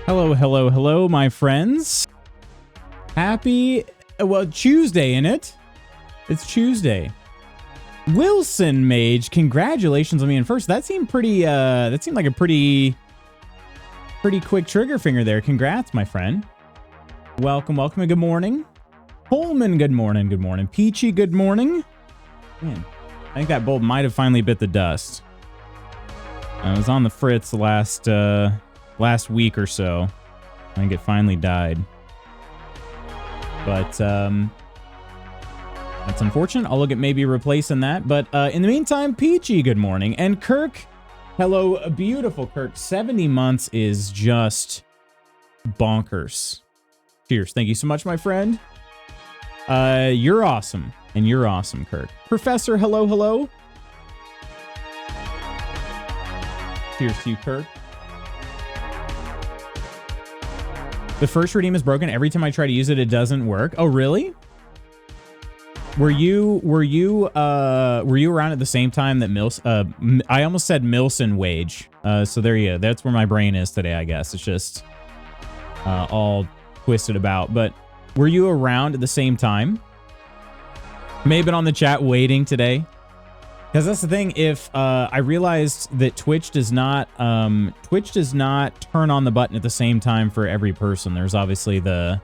Hello, hello, hello, my friends. Happy, well, Tuesday, in it? It's Tuesday. Wilson Mage, congratulations on being first. That seemed pretty, that seemed like a pretty quick trigger finger there. Congrats, my friend. Welcome, welcome, and good morning. Holman, good morning, good morning. Peachy, good morning. Man, I think that bulb might have finally bit the dust. I was on the fritz last week or so. I think it finally died. But that's unfortunate. I'll look at maybe replacing that. But in the meantime, Peachy, good morning. And Kirk, hello, beautiful Kirk. 70 months is just bonkers. Cheers. Thank you so much, my friend. You're awesome. And you're awesome, Kirk. Professor, hello, hello. Cheers to you, Kirk. The first redeem is broken. Every time I try to use it, it doesn't work. Oh, really? Were you around at the same time that I almost said Milson Wage. So there you go. That's where my brain is today, I guess. It's just all twisted about. But were you around at the same time? May have been on the chat waiting today. Because that's the thing, if I realized that Twitch does not turn on the button at the same time for every person. There's obviously the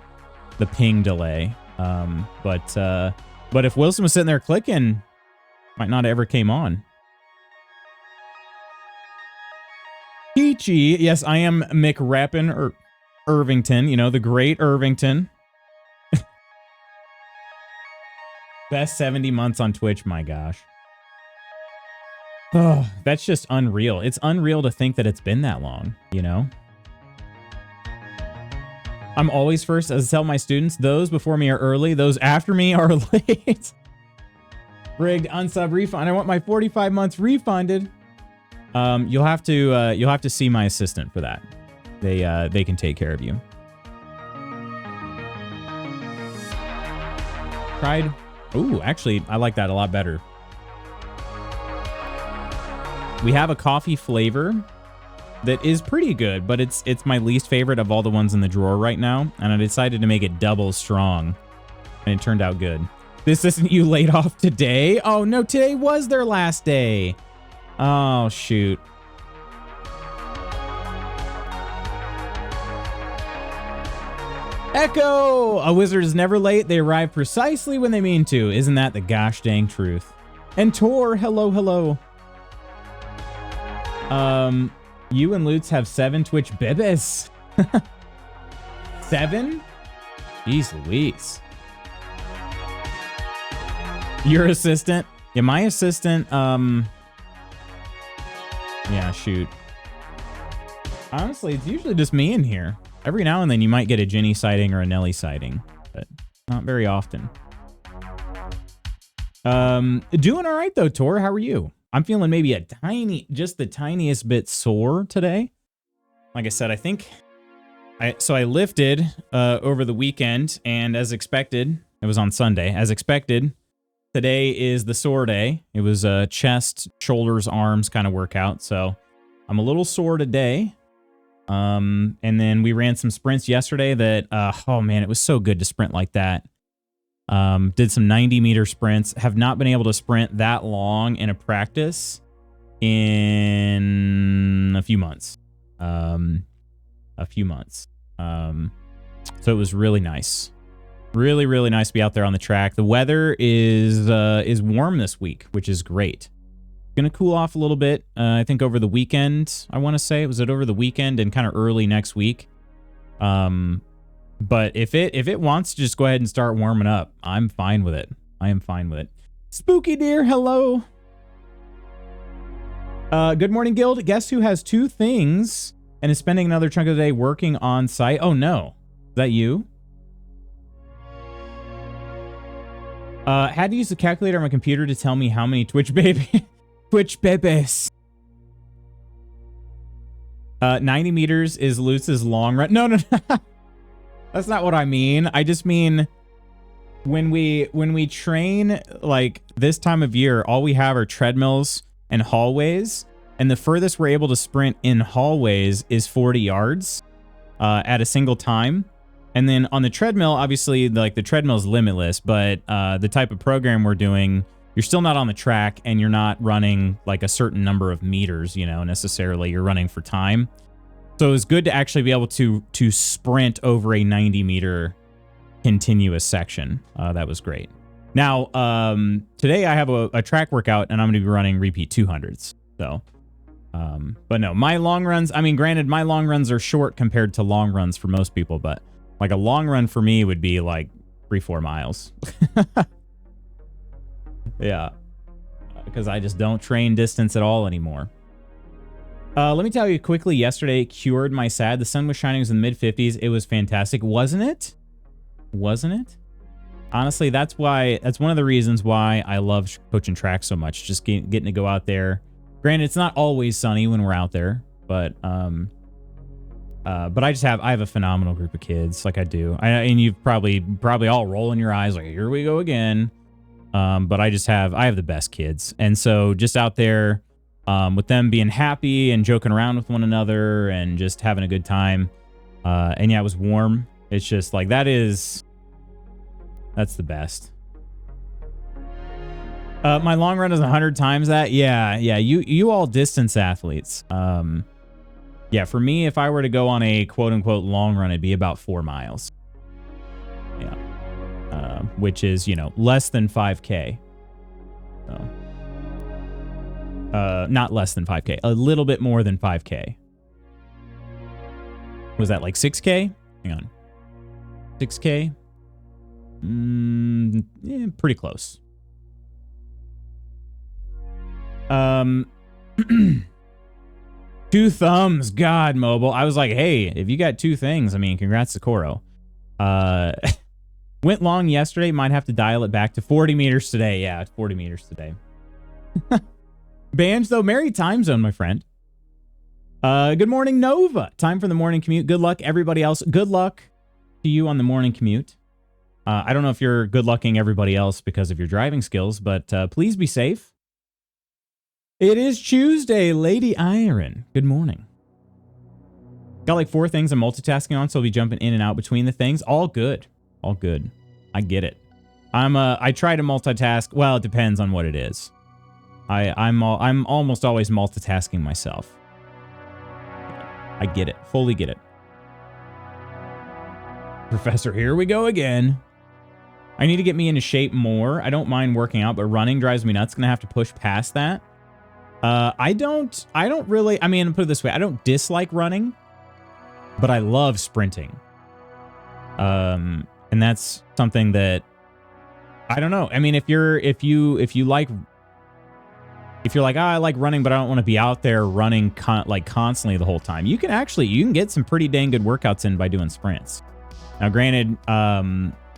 ping delay. But if Wilson was sitting there clicking, might not have ever came on. Peachy, yes, I am McRappin or Irvington, you know, the great Irvington. Best 70 months on Twitch, my gosh. Oh, that's just unreal. It's unreal to think that it's been that long, you know? I'm always first, as I tell my students, those before me are early, those after me are late. Rigged unsub refund. I want my 45 months refunded. You'll have to see my assistant for that. They can take care of you. Tried. Ooh, actually, I like that a lot better. We have a coffee flavor that is pretty good, but it's my least favorite of all the ones in the drawer right now, and I decided to make it double strong, and it turned out good. This isn't you laid off today? Oh no, today was their last day. Oh shoot. Echo! A wizard is never late. They arrive precisely when they mean to. Isn't that the gosh dang truth? And Tor, hello, hello. You and Lutz have 7 Twitch bebes. 7? Jeez Louise. Your assistant? Yeah, my assistant, yeah, shoot. Honestly, it's usually just me in here. Every now and then you might get a Ginny sighting or a Nelly sighting, but not very often. Doing all right though, Tor. How are you? I'm feeling maybe just the tiniest bit sore today. Like I said, I think I lifted over the weekend, and as expected, it was on Sunday. As expected, today is the sore day. It was a chest, shoulders, arms kind of workout, so I'm a little sore today. And then we ran some sprints yesterday that, oh man, it was so good to sprint like that. Did some 90-meter sprints. Have not been able to sprint that long in a practice in a few months. So it was really nice. Really, really nice to be out there on the track. The weather is warm this week, which is great. Gonna cool off a little bit. I think over the weekend, I want to say. Was it over the weekend and kind of early next week? But if it wants to just go ahead and start warming up, I'm fine with it. I am fine with it. Spooky dear, hello. Good morning, Guild. Guess who has 2 things and is spending another chunk of the day working on site? Oh no, is that you? Had to use the calculator on my computer to tell me how many Twitch bebes. 90 meters is Lutz's long run. No. That's not what I mean. I just mean when we train like this time of year, all we have are treadmills and hallways, and the furthest we're able to sprint in hallways is 40 yards. at a single time. And then on the treadmill, obviously, like the treadmill is limitless, but the type of program we're doing, you're still not on the track and you're not running like a certain number of meters, you know, necessarily. You're running for time. So it's good to actually be able to sprint over a 90-meter continuous section. That was great. Now, today I have a track workout and I'm going to be running repeat 200s. So, but no, my long runs, I mean, granted, my long runs are short compared to long runs for most people, but like a long run for me would be like 3-4 miles. Yeah, because I just don't train distance at all anymore. Let me tell you quickly, yesterday cured my SAD. The sun was shining, it was in the mid-50s. It was fantastic. Wasn't it? Wasn't it? Honestly, that's one of the reasons why I love coaching track so much. Just getting to go out there. Granted, it's not always sunny when we're out there, but I have a phenomenal group of kids, like I do. And you've probably all rolling your eyes like, here we go again. But I have the best kids. And so just out there with them being happy and joking around with one another and just having a good time. And yeah, it was warm. It's just like, that's the best. My long run is 100 times that. Yeah. You all distance athletes. Yeah, for me, if I were to go on a quote unquote long run, it'd be about 4 miles. Yeah. Which is, you know, less than 5K. So, not less than 5K, a little bit more than 5K. Was that like 6K? Hang on. 6K? Yeah, pretty close. 2 thumbs. God, Mobile. I was like, hey, if you got 2 things, I mean, congrats to Koro. Went long yesterday. Might have to dial it back to 40 meters today. Yeah, 40 meters today. Banj, though. Merry time zone, my friend. Good morning, Nova. Time for the morning commute. Good luck, everybody else. Good luck to you on the morning commute. I don't know if you're good lucking everybody else because of your driving skills, but please be safe. It is Tuesday, Lady Iron. Good morning. Got like 4 things I'm multitasking on, so I'll be jumping in and out between the things. All good. All good. I get it. I try to multitask. Well, it depends on what it is. I'm almost always multitasking myself. I get it. Fully get it. Professor, here we go again. I need to get me into shape more. I don't mind working out, but running drives me nuts. Gonna have to push past that. I don't really, I mean, put it this way, I don't dislike running, but I love sprinting. And that's something that, I don't know. I mean, if you're like, I like running, but I don't want to be out there running constantly the whole time. You can get some pretty dang good workouts in by doing sprints. Now, granted,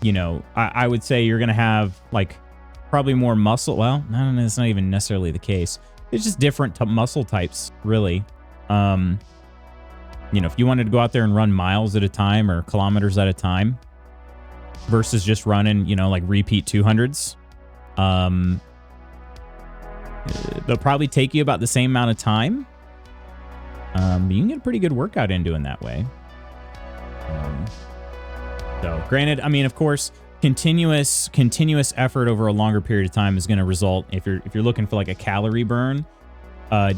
you know, I would say you're going to have like probably more muscle. Well, no, that's not even necessarily the case. It's just different muscle types, really. You know, if you wanted to go out there and run miles at a time or kilometers at a time versus just running, you know, like repeat 200s, they'll probably take you about the same amount of time. But you can get a pretty good workout in doing that way. So granted, I mean, of course, continuous effort over a longer period of time is going to result, if you're looking for like a calorie burn,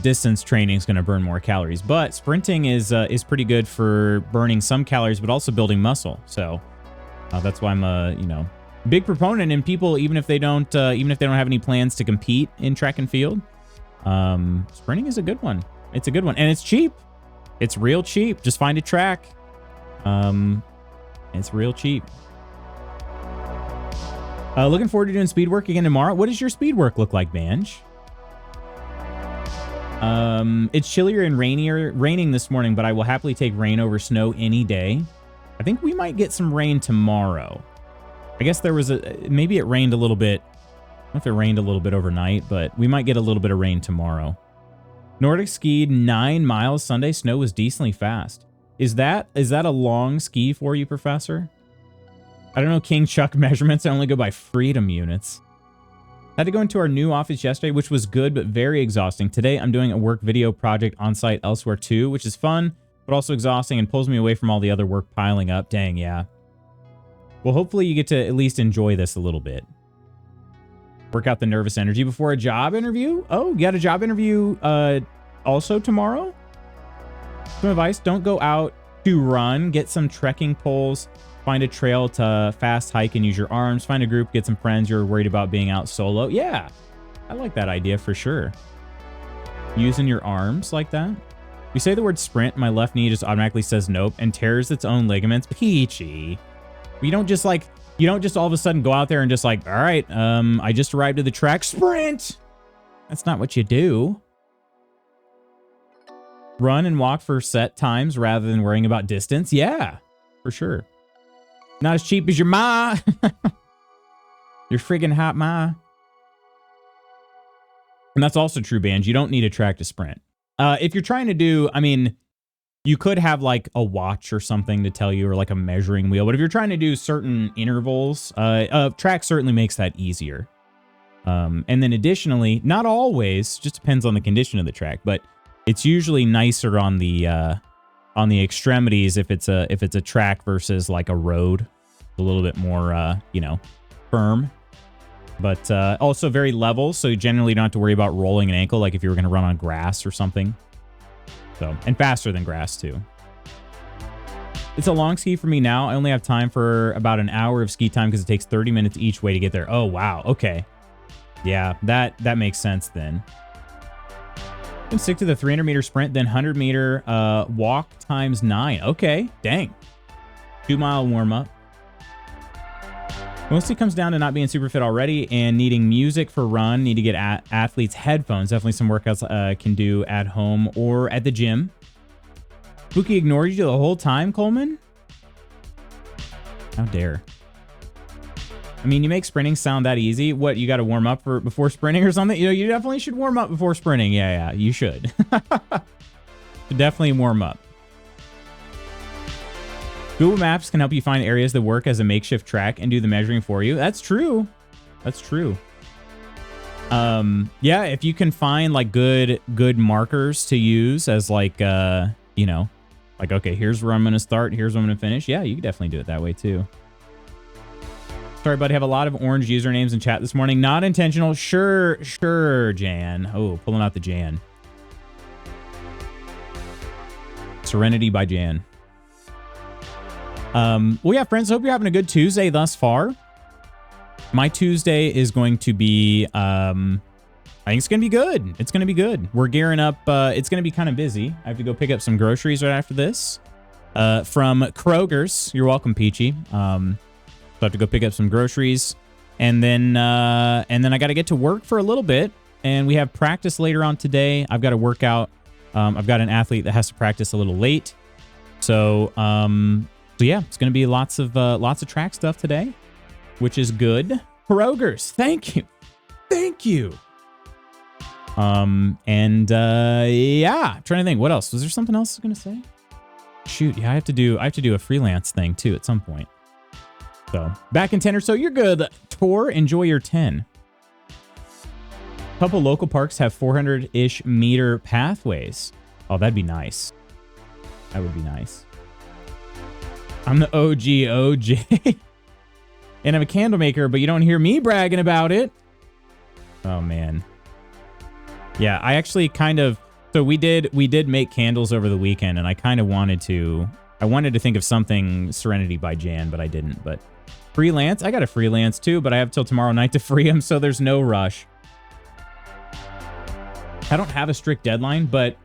distance training is going to burn more calories. But sprinting is pretty good for burning some calories, but also building muscle. So that's why I'm a big proponent. And people, even if they don't have any plans to compete in track and field, sprinting is a good one. It's a good one, and it's cheap. It's real cheap. Just find a track. It's real cheap. Looking forward to doing speed work again tomorrow. What does your speed work look like, Banj? It's chillier and raining this morning, but I will happily take rain over snow any day. I think we might get some rain tomorrow. I guess there was maybe it rained a little bit. I don't know if it rained a little bit overnight, but we might get a little bit of rain tomorrow. Nordic skied 9 miles Sunday. Snow was decently fast. Is that a long ski for you, Professor? I don't know King Chuck measurements. I only go by freedom units. Had to go into our new office yesterday, which was good, but very exhausting. Today, I'm doing a work video project on site elsewhere too, which is fun, but also exhausting and pulls me away from all the other work piling up. Dang, yeah. Well, hopefully you get to at least enjoy this a little bit. Work out the nervous energy before a job interview. Oh, you got a job interview also tomorrow? Some advice, don't go out to run. Get some trekking poles. Find a trail to fast hike and use your arms. Find a group, get some friends you're worried about being out solo. Yeah, I like that idea for sure. Using your arms like that. You say the word sprint, my left knee just automatically says nope and tears its own ligaments. Peachy. You don't just like, you don't just all of a sudden go out there and just like, all right, I just arrived at the track. Sprint! That's not what you do. Run and walk for set times rather than worrying about distance. Yeah, for sure. Not as cheap as your ma. Your friggin' hot ma. And that's also true, Banj. You don't need a track to sprint. If you're trying to do, I mean, you could have like a watch or something to tell you, or like a measuring wheel. But if you're trying to do certain intervals, track certainly makes that easier. And then additionally, not always, just depends on the condition of the track, but it's usually nicer on the extremities if it's a track versus like a road. A little bit more, you know, firm. But also very level, so you generally don't have to worry about rolling an ankle like if you were going to run on grass or something. So, and faster than grass too. It's a long ski for me now. I only have time for about an hour of ski time because it takes 30 minutes each way to get there. Oh, wow. Okay. Yeah, that makes sense then. I'm stick to the 300 meter sprint, then 100 meter walk times 9. Okay, dang. 2 mile warm up. Mostly comes down to not being super fit already and needing music for run. Need to get athletes headphones. Definitely some workouts can do at home or at the gym. Spooky ignored you the whole time, Coleman? How dare. I mean, you make sprinting sound that easy. What, you got to warm up before sprinting or something? You know, you definitely should warm up before sprinting. Yeah, you should. Should definitely warm up. Google Maps can help you find areas that work as a makeshift track and do the measuring for you. That's true. That's true. Yeah, if you can find like good markers to use as like, you know, like, okay, here's where I'm going to start. Here's where I'm going to finish. Yeah, you can definitely do it that way too. Sorry, buddy. Have a lot of orange usernames in chat this morning. Not intentional. Sure, Jan. Oh, pulling out the Jan. Serenity by Jan. Well, yeah, friends, hope you're having a good Tuesday thus far. My Tuesday is going to be, I think it's going to be good. It's going to be good. We're gearing up. It's going to be kind of busy. I have to go pick up some groceries right after this from Kroger's. You're welcome, Peachy. So I have to go pick up some groceries, and then I got to get to work for a little bit, and we have practice later on today. I've got to work out. I've got an athlete that has to practice a little late. So yeah, it's going to be lots of track stuff today, which is good. Kroger's, thank you. Yeah, I'm trying to think what else. Was there something else I was going to say? Shoot, yeah, I have to do a freelance thing too at some point. So back in 10 or so, you're good. Tor, enjoy your 10. A couple local parks have 400-ish meter pathways. Oh, that'd be nice. That would be nice. I'm the OG. And I'm a candle maker, but you don't hear me bragging about it. Oh, man. Yeah, I actually so we did make candles over the weekend, and I kind of wanted to think of something Serenity by Jan, but I didn't. But freelance, I got to freelance too, but I have till tomorrow night to free them, so there's no rush. I don't have a strict deadline, but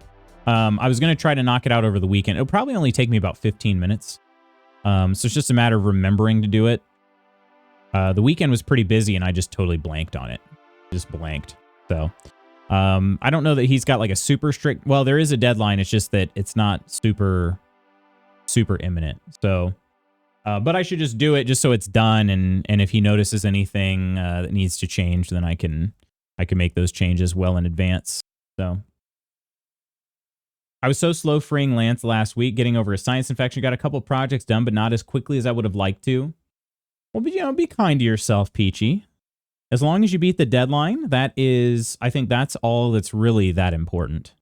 I was going to try to knock it out over the weekend. It'll probably only take me about 15 minutes. So it's just a matter of remembering to do it. The weekend was pretty busy, and I just totally blanked on it. Just blanked. So I don't know that he's got like a super strict... Well, there is a deadline. It's just that it's not super imminent. So, but I should just do it just so it's done. And if he notices anything that needs to change, then I can make those changes well in advance. So I was so slow freeing Lance last week, getting over a sinus infection. Got a couple projects done, but not as quickly as I would have liked to. Well, but, you know, be kind to yourself, Peachy. As long as you beat the deadline, I think that's all that's really that important.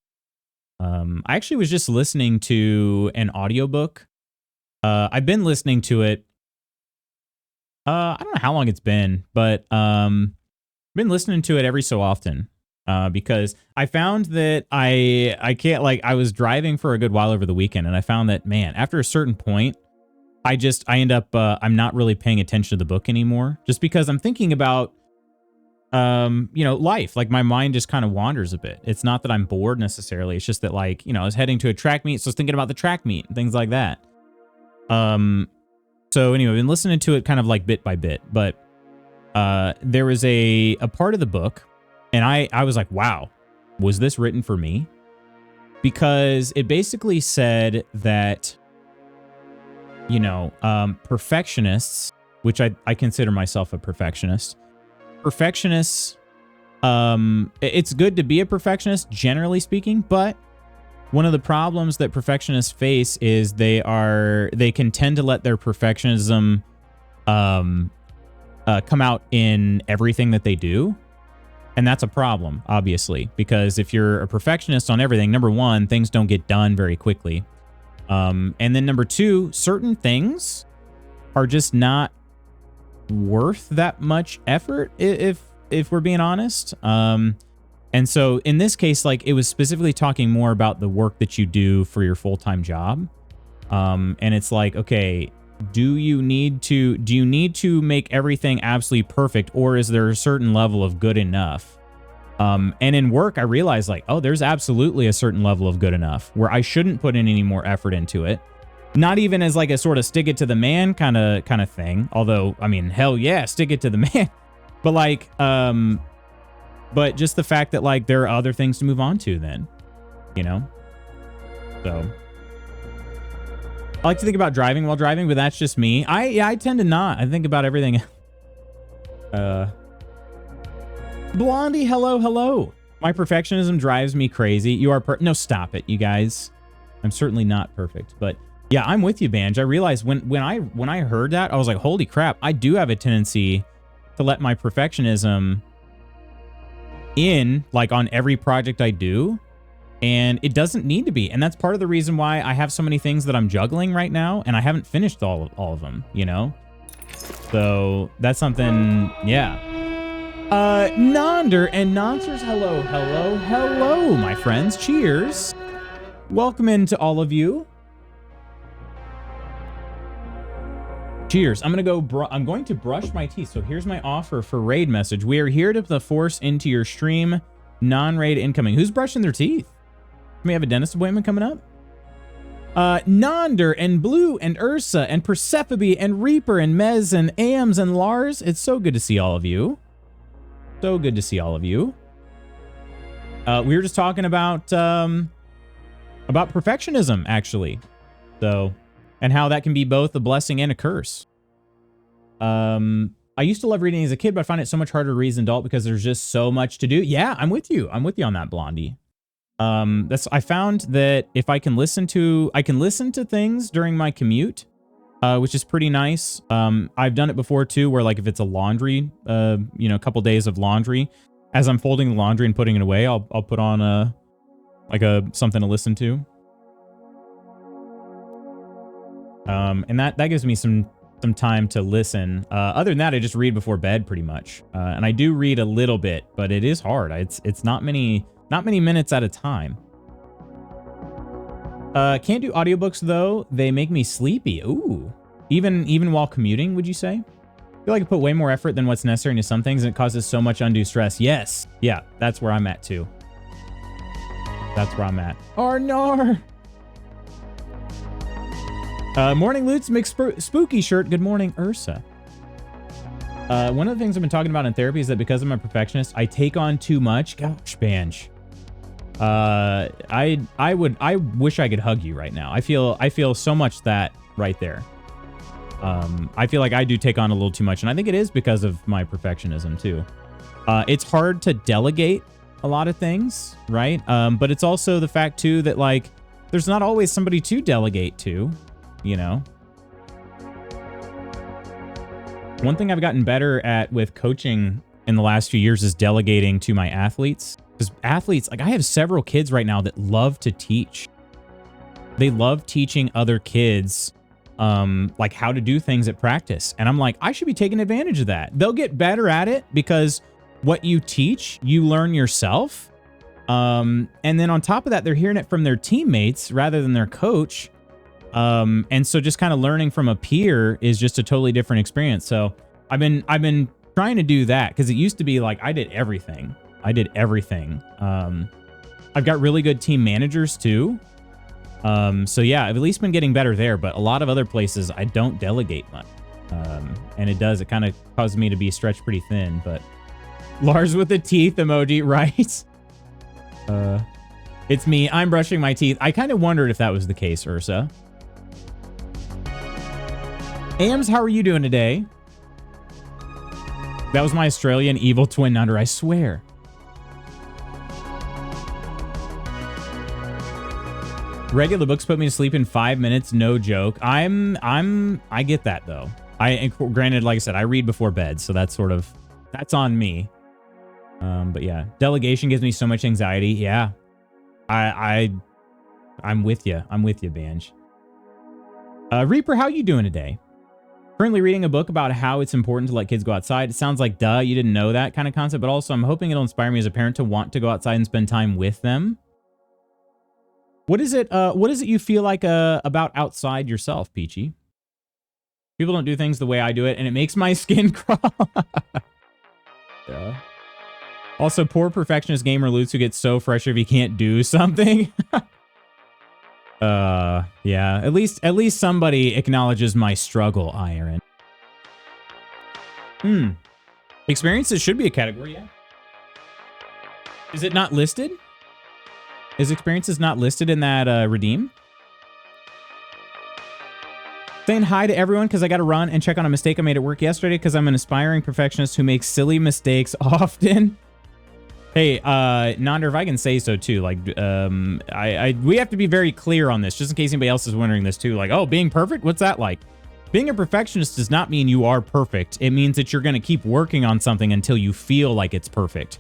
I actually was just listening to an audiobook. I've been listening to it. I don't know how long it's been, but been listening to it every so often. Because I found that I can't, like, I was driving for a good while over the weekend, and I found that, man, after a certain point, I end up, I'm not really paying attention to the book anymore, just because I'm thinking about, life. Like, my mind just kind of wanders a bit. It's not that I'm bored necessarily. It's just that, like, I was heading to a track meet, so I was thinking about the track meet and things like that. So anyway, I've been listening to it kind of like bit by bit, but there was a part of the book, and I was like, wow, was this written for me? Because it basically said that, perfectionists, which I consider myself a perfectionist. Perfectionists, it's good to be a perfectionist, generally speaking, but one of the problems that perfectionists face is they can tend to let their perfectionism come out in everything that they do. And that's a problem, obviously, because if you're a perfectionist on everything, number one, things don't get done very quickly. And then number two, certain things are just not worth that much effort, if we're being honest. And so in this case, like, it was specifically talking more about the work that you do for your full-time job. And it's like, okay, do you need to make everything absolutely perfect, or is there a certain level of good enough? And in work, I realized, like, oh, there's absolutely a certain level of good enough where I shouldn't put in any more effort into it. Not even as like a sort of stick it to the man kind of thing. Although, I mean, hell yeah, stick it to the man. But like, but just the fact that, like, there are other things to move on to then, So I like to think about driving while driving, but that's just me. I tend to not. I think about everything. Blondie, hello. My perfectionism drives me crazy. You are no, stop it, you guys. I'm certainly not perfect, but yeah, I'm with you, Banj. I realized when I heard that, I was like, holy crap, I do have a tendency to let my perfectionism in, like, on every project I do, and it doesn't need to be. And that's part of the reason why I have so many things that I'm juggling right now, and I haven't finished all of them, So that's something, yeah. Nonder and Nonsers, hello, my friends. Cheers. Welcome into all of you. Cheers. I'm going to brush my teeth. So here's my offer for raid message. We are here to put the force into your stream. Non-raid incoming. Who's brushing their teeth? We have a dentist appointment coming up. Nonder and Blue and Ursa and Persephone and Reaper and Mez and Ams and Lars. It's so good to see all of you. So good to see all of you. We were just talking about perfectionism, actually. So, and how that can be both a blessing and a curse. I used to love reading as a kid, but I find it so much harder to read as an adult because there's just so much to do. Yeah, I'm with you. I'm with you on that, Blondie. I found that if I can listen to things during my commute, which is pretty nice. I've done it before too, where, like, if it's a laundry, a couple days of laundry, as I'm folding the laundry and putting it away, I'll put on something to listen to. And that gives me some time to listen. Other than that, I just read before bed pretty much. And I do read a little bit, but it is hard. It's not many minutes at a time. Can't do audiobooks though. They make me sleepy. Ooh. Even while commuting, would you say? I feel like I put way more effort than what's necessary into some things, and it causes so much undue stress. Yes. Yeah, that's where I'm at too. That's where I'm at. Arnar! Morning Loots makes spooky shirt. Good morning, Ursa. One of the things I've been talking about in therapy is that because I'm a perfectionist, I take on too much. Gosh, Banj. I wish I could hug you right now. I feel so much that right there. I feel like I do take on a little too much, and I think it is because of my perfectionism too. It's hard to delegate a lot of things, right? But it's also the fact too that, like, there's not always somebody to delegate to, One thing I've gotten better at with coaching in the last few years is delegating to my athletes. Because athletes, like I have several kids right now that love to teach. They love teaching other kids like how to do things at practice. And I'm like, I should be taking advantage of that. They'll get better at it because what you teach, you learn yourself. And then on top of that, they're hearing it from their teammates rather than their coach. And so just kind of learning from a peer is just a totally different experience. So I've been trying to do that because it used to be like I did everything. I've got really good team managers too. So yeah, I've at least been getting better there, but a lot of other places I don't delegate much. And it kind of causes me to be stretched pretty thin, but Lars with the teeth emoji, right? It's me. I'm brushing my teeth. I kind of wondered if that was the case, Ursa. Ams, how are you doing today? That was my Australian evil twin under, I swear. Regular books put me to sleep in 5 minutes, no joke. I get that though. Granted, like I said, I read before bed, so that's on me. But yeah, delegation gives me so much anxiety. Yeah, I'm with you. I'm with you, Banj. Reaper, how you doing today? Currently reading a book about how it's important to let kids go outside. It sounds like, duh, you didn't know that kind of concept, but also I'm hoping it'll inspire me as a parent to want to go outside and spend time with them. What is it you feel like about outside yourself, Peachy? People don't do things the way I do it, and it makes my skin crawl. Yeah. Also, poor perfectionist gamer Lutz who gets so frustrated if he can't do something. Yeah. At least somebody acknowledges my struggle, Iron. Experiences should be a category, yeah. Is it not listed? Is experiences not listed in that redeem? Saying hi to everyone because I got to run and check on a mistake I made at work yesterday because I'm an aspiring perfectionist who makes silly mistakes often. Hey, Nonder, if I can say so too, like, we have to be very clear on this, just in case anybody else is wondering this too. Like, oh, being perfect? What's that like? Being a perfectionist does not mean you are perfect. It means that you're going to keep working on something until you feel like it's perfect.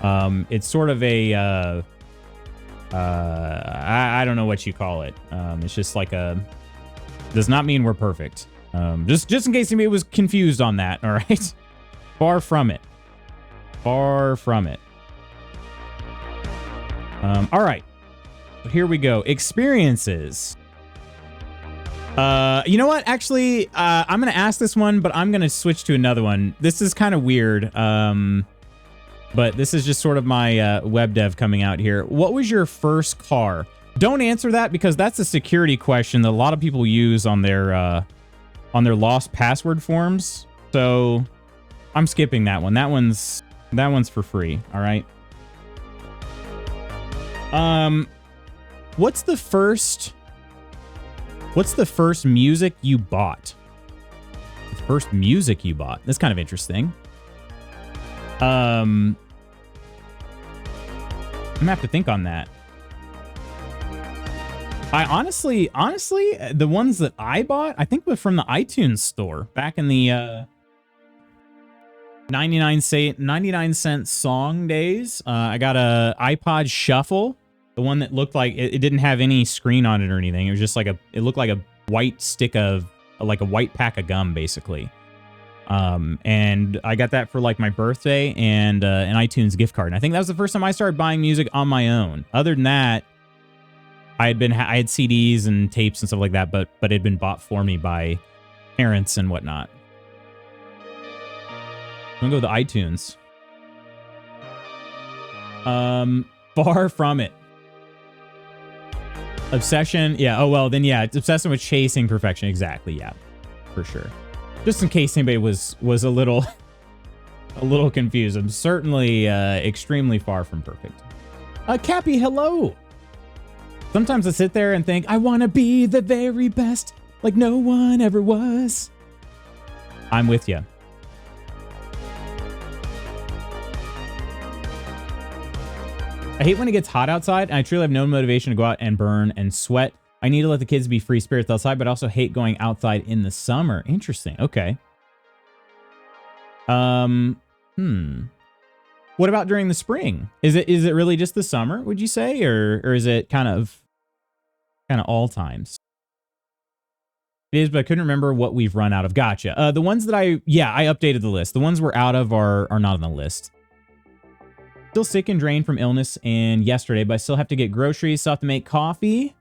It's sort of a, I don't know what you call it. It's just like does not mean we're perfect. Just in case anybody was confused on that. All right. Far from it. Far from it. All right. Here we go. Experiences. You know what? Actually, I'm going to ask this one, but I'm going to switch to another one. This is kind of weird. But this is just sort of my web dev coming out here. What was your first car? Don't answer that because that's a security question that a lot of people use on their lost password forms. So I'm skipping that one. That one's for free. All right. What's the first music you bought? The first music you bought. That's kind of interesting. I'm gonna have to think on that. I honestly, the ones that I bought, I think were from the iTunes store back in the 99-cent song days. I got a iPod Shuffle, the one that looked like it didn't have any screen on it or anything. It was just like it looked like a white stick of like a white pack of gum, basically. And I got that for like my birthday and an iTunes gift card. And I think that was the first time I started buying music on my own. Other than that, I had CDs and tapes and stuff like that, but it had been bought for me by parents and whatnot. I'm gonna go with the iTunes. Far from it. Obsession. Yeah. Oh, well, then, yeah. It's obsession with chasing perfection. Exactly. Yeah, for sure. Just in case anybody was a little confused. I'm certainly extremely far from perfect. Cappy, hello. Sometimes I sit there and think, I want to be the very best, like no one ever was. I'm with you. I hate when it gets hot outside, and I truly have no motivation to go out and burn and sweat. I need to let the kids be free spirits outside, but I also hate going outside in the summer. Interesting. Okay. What What about during the spring? Is it really just the summer, would you say? Or is it kind of all times? It is, but I couldn't remember what we've run out of. Gotcha. The ones that I updated the list. The ones we're out of are not on the list. Still sick and drained from illness and yesterday, but I still have to get groceries, still have to make coffee.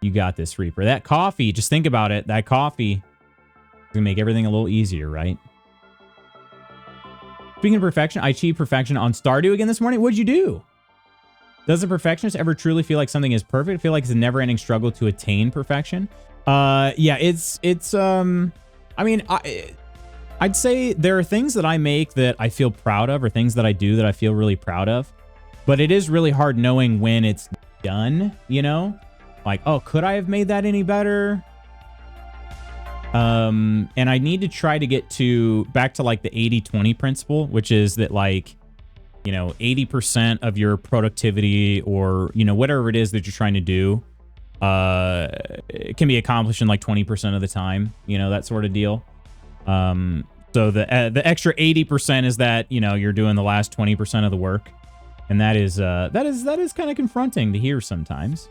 You got this, Reaper. That coffee, just think about it. That coffee is going to make everything a little easier, right? Speaking of perfection, I achieved perfection on Stardew again this morning. What'd you do? Does a perfectionist ever truly feel like something is perfect? I feel like it's a never-ending struggle to attain perfection. Yeah, it's I mean, I'd say there are things that I make that I feel proud of, or things that I do that I feel really proud of. But it is really hard knowing when it's done, you know? Like, oh, could I have made that any better? And I need to try to get back to like the 80-20 principle, which is that, like, you know, 80% of your productivity, or, you know, whatever it is that you're trying to do, it can be accomplished in like 20% of the time, you know, that sort of deal. So the extra 80% is that, you know, you're doing the last 20% of the work. And that is kind of confronting to hear sometimes.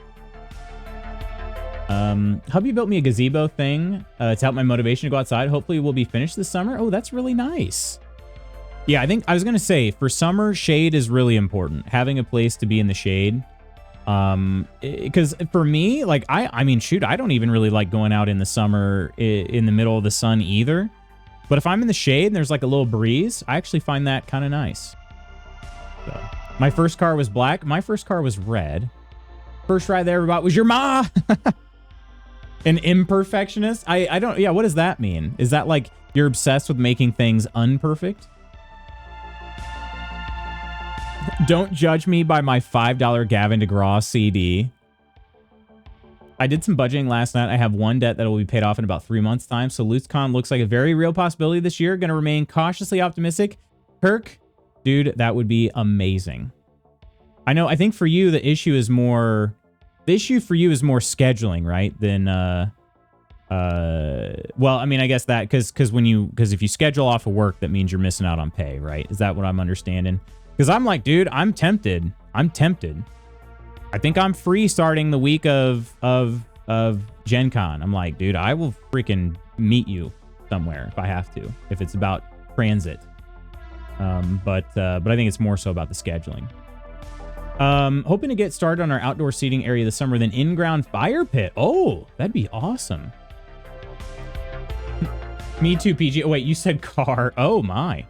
Hubby built me a gazebo thing to help my motivation to go outside. Hopefully we'll be finished this summer. Oh, that's really nice. Yeah, I think I was going to say, for summer, shade is really important. Having a place to be in the shade. Because for me, like, I mean, shoot, I don't even really like going out in the summer in the middle of the sun either. But if I'm in the shade and there's like a little breeze, I actually find that kind of nice. So, my first car was black. My first car was red. First ride that I ever bought was your ma. An imperfectionist? I don't, yeah, what does that mean? Is that like you're obsessed with making things unperfect? Don't judge me by my $5 Gavin DeGraw CD. I did some budgeting last night. I have one debt that will be paid off in about 3 months' time. So LootsCon looks like a very real possibility this year. Going to remain cautiously optimistic. Kirk, dude, that would be amazing. I know. I think for you, the issue for you is more scheduling, right? Than, well, I mean, I guess that, because if you schedule off of work, that means you're missing out on pay, right? Is that what I'm understanding? Because I'm like, dude, I'm tempted. I think I'm free starting the week of Gen Con. I'm like, dude, I will freaking meet you somewhere if I have to, if it's about transit. But I think it's more so about the scheduling. Hoping to get started on our outdoor seating area this summer, then in-ground fire pit. Oh, that'd be awesome. Me too, PG. Oh, wait, you said car. Oh, my.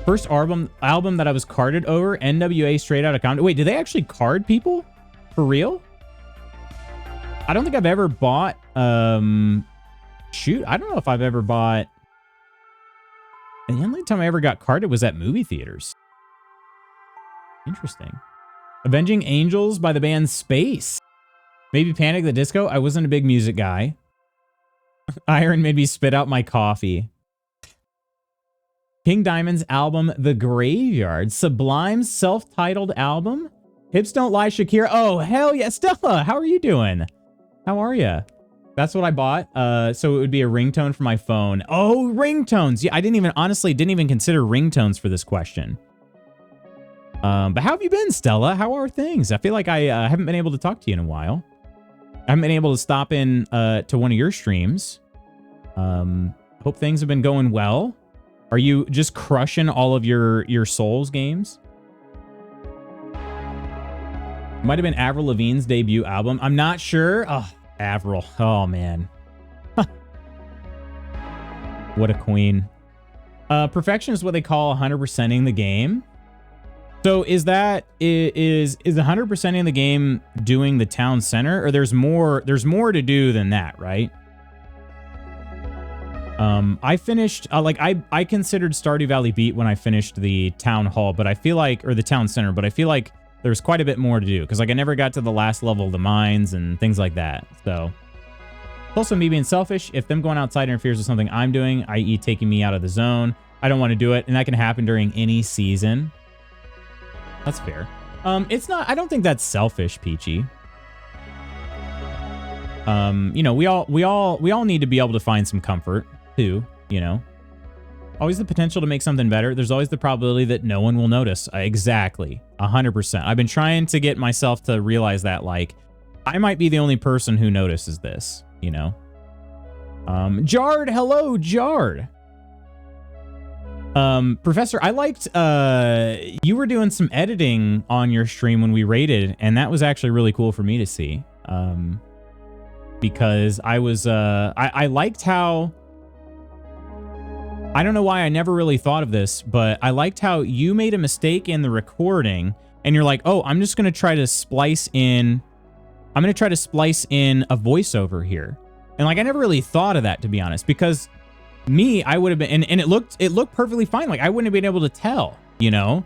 First album that I was carded over, NWA Straight Outta Compton. Wait, do they actually card people? For real? I don't think I've ever bought, shoot, I don't know if I've ever bought, and the only time I ever got carded was at movie theaters. Interesting. Avenging Angels by the band Space. Maybe Panic! The Disco. I wasn't a big music guy. Iron made me spit out my coffee. King Diamond's album, The Graveyard. Sublime's self-titled album. Hips Don't Lie, Shakira. Oh, hell yeah. Stella, how are you doing? How are you? That's what I bought. So it would be a ringtone for my phone. Oh, ringtones. Yeah, I honestly didn't even consider ringtones for this question. But how have you been, Stella? How are things? I feel like I haven't been able to talk to you in a while. I haven't been able to stop in to one of your streams. Hope things have been going well. Are you just crushing all of your Souls games? Might have been Avril Lavigne's debut album. I'm not sure. Oh, Avril. Oh, man. What a queen. Perfection is what they call 100%ing the game. So is 100%ing the game doing the town center, or there's more to do than that, right? I finished I considered Stardew Valley beat when I finished the town hall, but I feel like, or the town center, but I feel like there's quite a bit more to do because like I never got to the last level of the mines and things like that. So also me being selfish, if them going outside interferes with something I'm doing, i.e. taking me out of the zone, I don't want to do it, and that can happen during any season. That's fair. It's not, I don't think that's selfish, Peachy. You know, we all need to be able to find some comfort too, you know. Always the potential to make something better. There's always the probability that no one will notice. Exactly. 100%. I've been trying to get myself to realize that, like, I might be the only person who notices this, you know? Jard, hello, Jard. Professor, I liked, you were doing some editing on your stream when we raided, and that was actually really cool for me to see. Because I was, I liked how, I don't know why I never really thought of this, but I liked how you made a mistake in the recording and you're like, oh, I'm just going to try to splice in, I'm going to try to splice in a voiceover here. And like, I never really thought of that, to be honest, because me, I would have been, and it looked perfectly fine. Like I wouldn't have been able to tell, you know?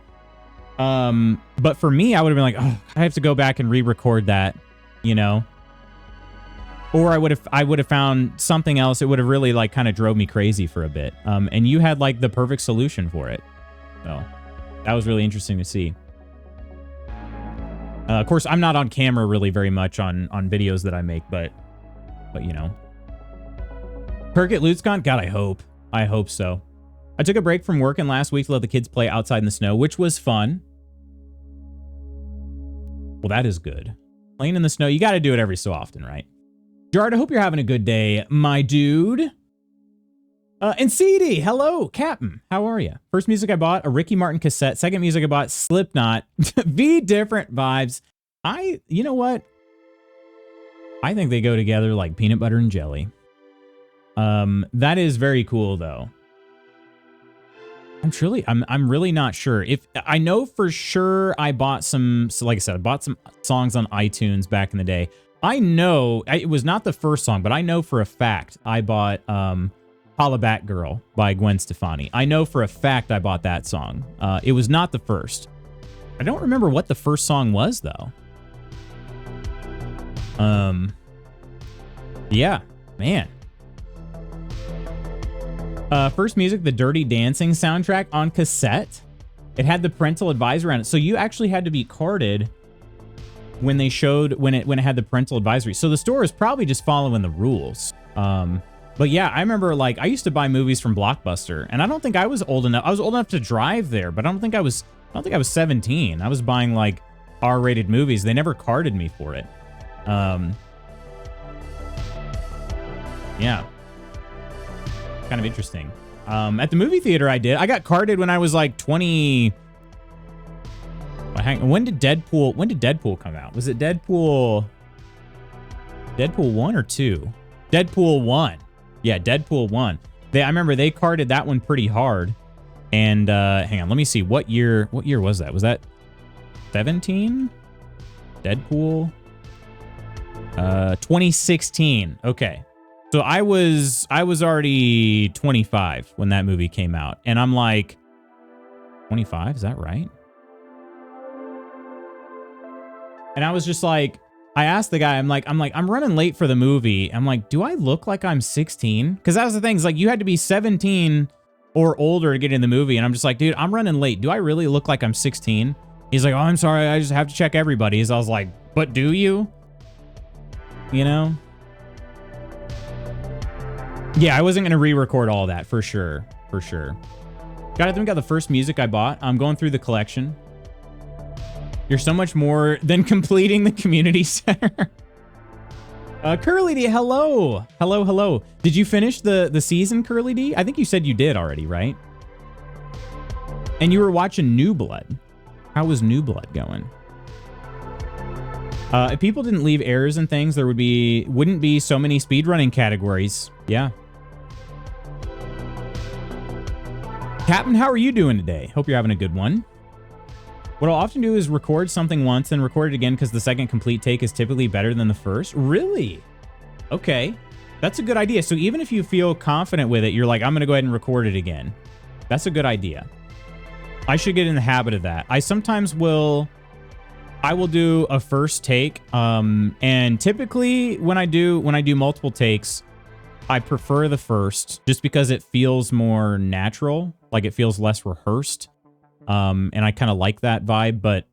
But for me, I would have been like, oh, I have to go back and re-record that, you know? Or I would have found something else. It would have really like kind of drove me crazy for a bit. And you had like the perfect solution for it. So that was really interesting to see. Of course, I'm not on camera really very much on videos that I make, but you know. Perk at LootScon? God, I hope so. I took a break from working last week to let the kids play outside in the snow, which was fun. Well, that is good. Playing in the snow, you got to do it every so often, right? Jard, I hope you're having a good day, my dude. And CD, hello, Captain. How are you? First music I bought, a Ricky Martin cassette. Second music I bought, Slipknot. V different vibes. You know what? I think they go together like peanut butter and jelly. That is very cool, though. I'm really not sure. If I know for sure I bought some, so like I said, I bought some songs on iTunes back in the day. I know it was not the first song, but I know for a fact I bought Holla Back Girl by Gwen Stefani. I know for a fact I bought that song. It was not the first. I don't remember what the first song was, though. Yeah, man. First music, the Dirty Dancing soundtrack on cassette. It had the parental advisory on it. So you actually had to be carded when they showed, when it had the parental advisory. So the store is probably just following the rules. But yeah, I remember like I used to buy movies from Blockbuster, and I don't think I was old enough. I was old enough to drive there, but I don't think I was 17. I was buying like R-rated movies. They never carded me for it. Yeah. Kind of interesting. At the movie theater I did. I got carded when I was like 20. When did Deadpool come out? Was it Deadpool 1 or 2? Deadpool 1. Yeah, Deadpool 1. I remember they carded that one pretty hard. And hang on, let me see. What year was that? Was that 17? Deadpool? 2016. Okay. So I was already 25 when that movie came out. And I'm like, 25? Is that right? And I was just like, I asked the guy, I'm running late for the movie. I'm like, do I look like I'm 16? Because that was the thing. It's like you had to be 17 or older to get in the movie. And I'm just like, dude, I'm running late. Do I really look like I'm 16? He's like, oh, I'm sorry. I just have to check everybody's. I was like, but do you? You know? Yeah, I wasn't going to re-record all that for sure. For sure. I think I got the first music I bought. I'm going through the collection. You're so much more than completing the community center. Curly D, hello. Hello, hello. Did you finish the season, Curly D? I think you said you did already, right? And you were watching New Blood. How was New Blood going? If people didn't leave errors and things, there wouldn't be so many speedrunning categories. Yeah. Captain, how are you doing today? Hope you're having a good one. What I'll often do is record something once and record it again because the second complete take is typically better than the first. Really? Okay. That's a good idea. So even if you feel confident with it, you're like, I'm going to go ahead and record it again. That's a good idea. I should get in the habit of that. I will do a first take. And typically when I do multiple takes, I prefer the first just because it feels more natural. Like it feels less rehearsed. And I kind of like that vibe, but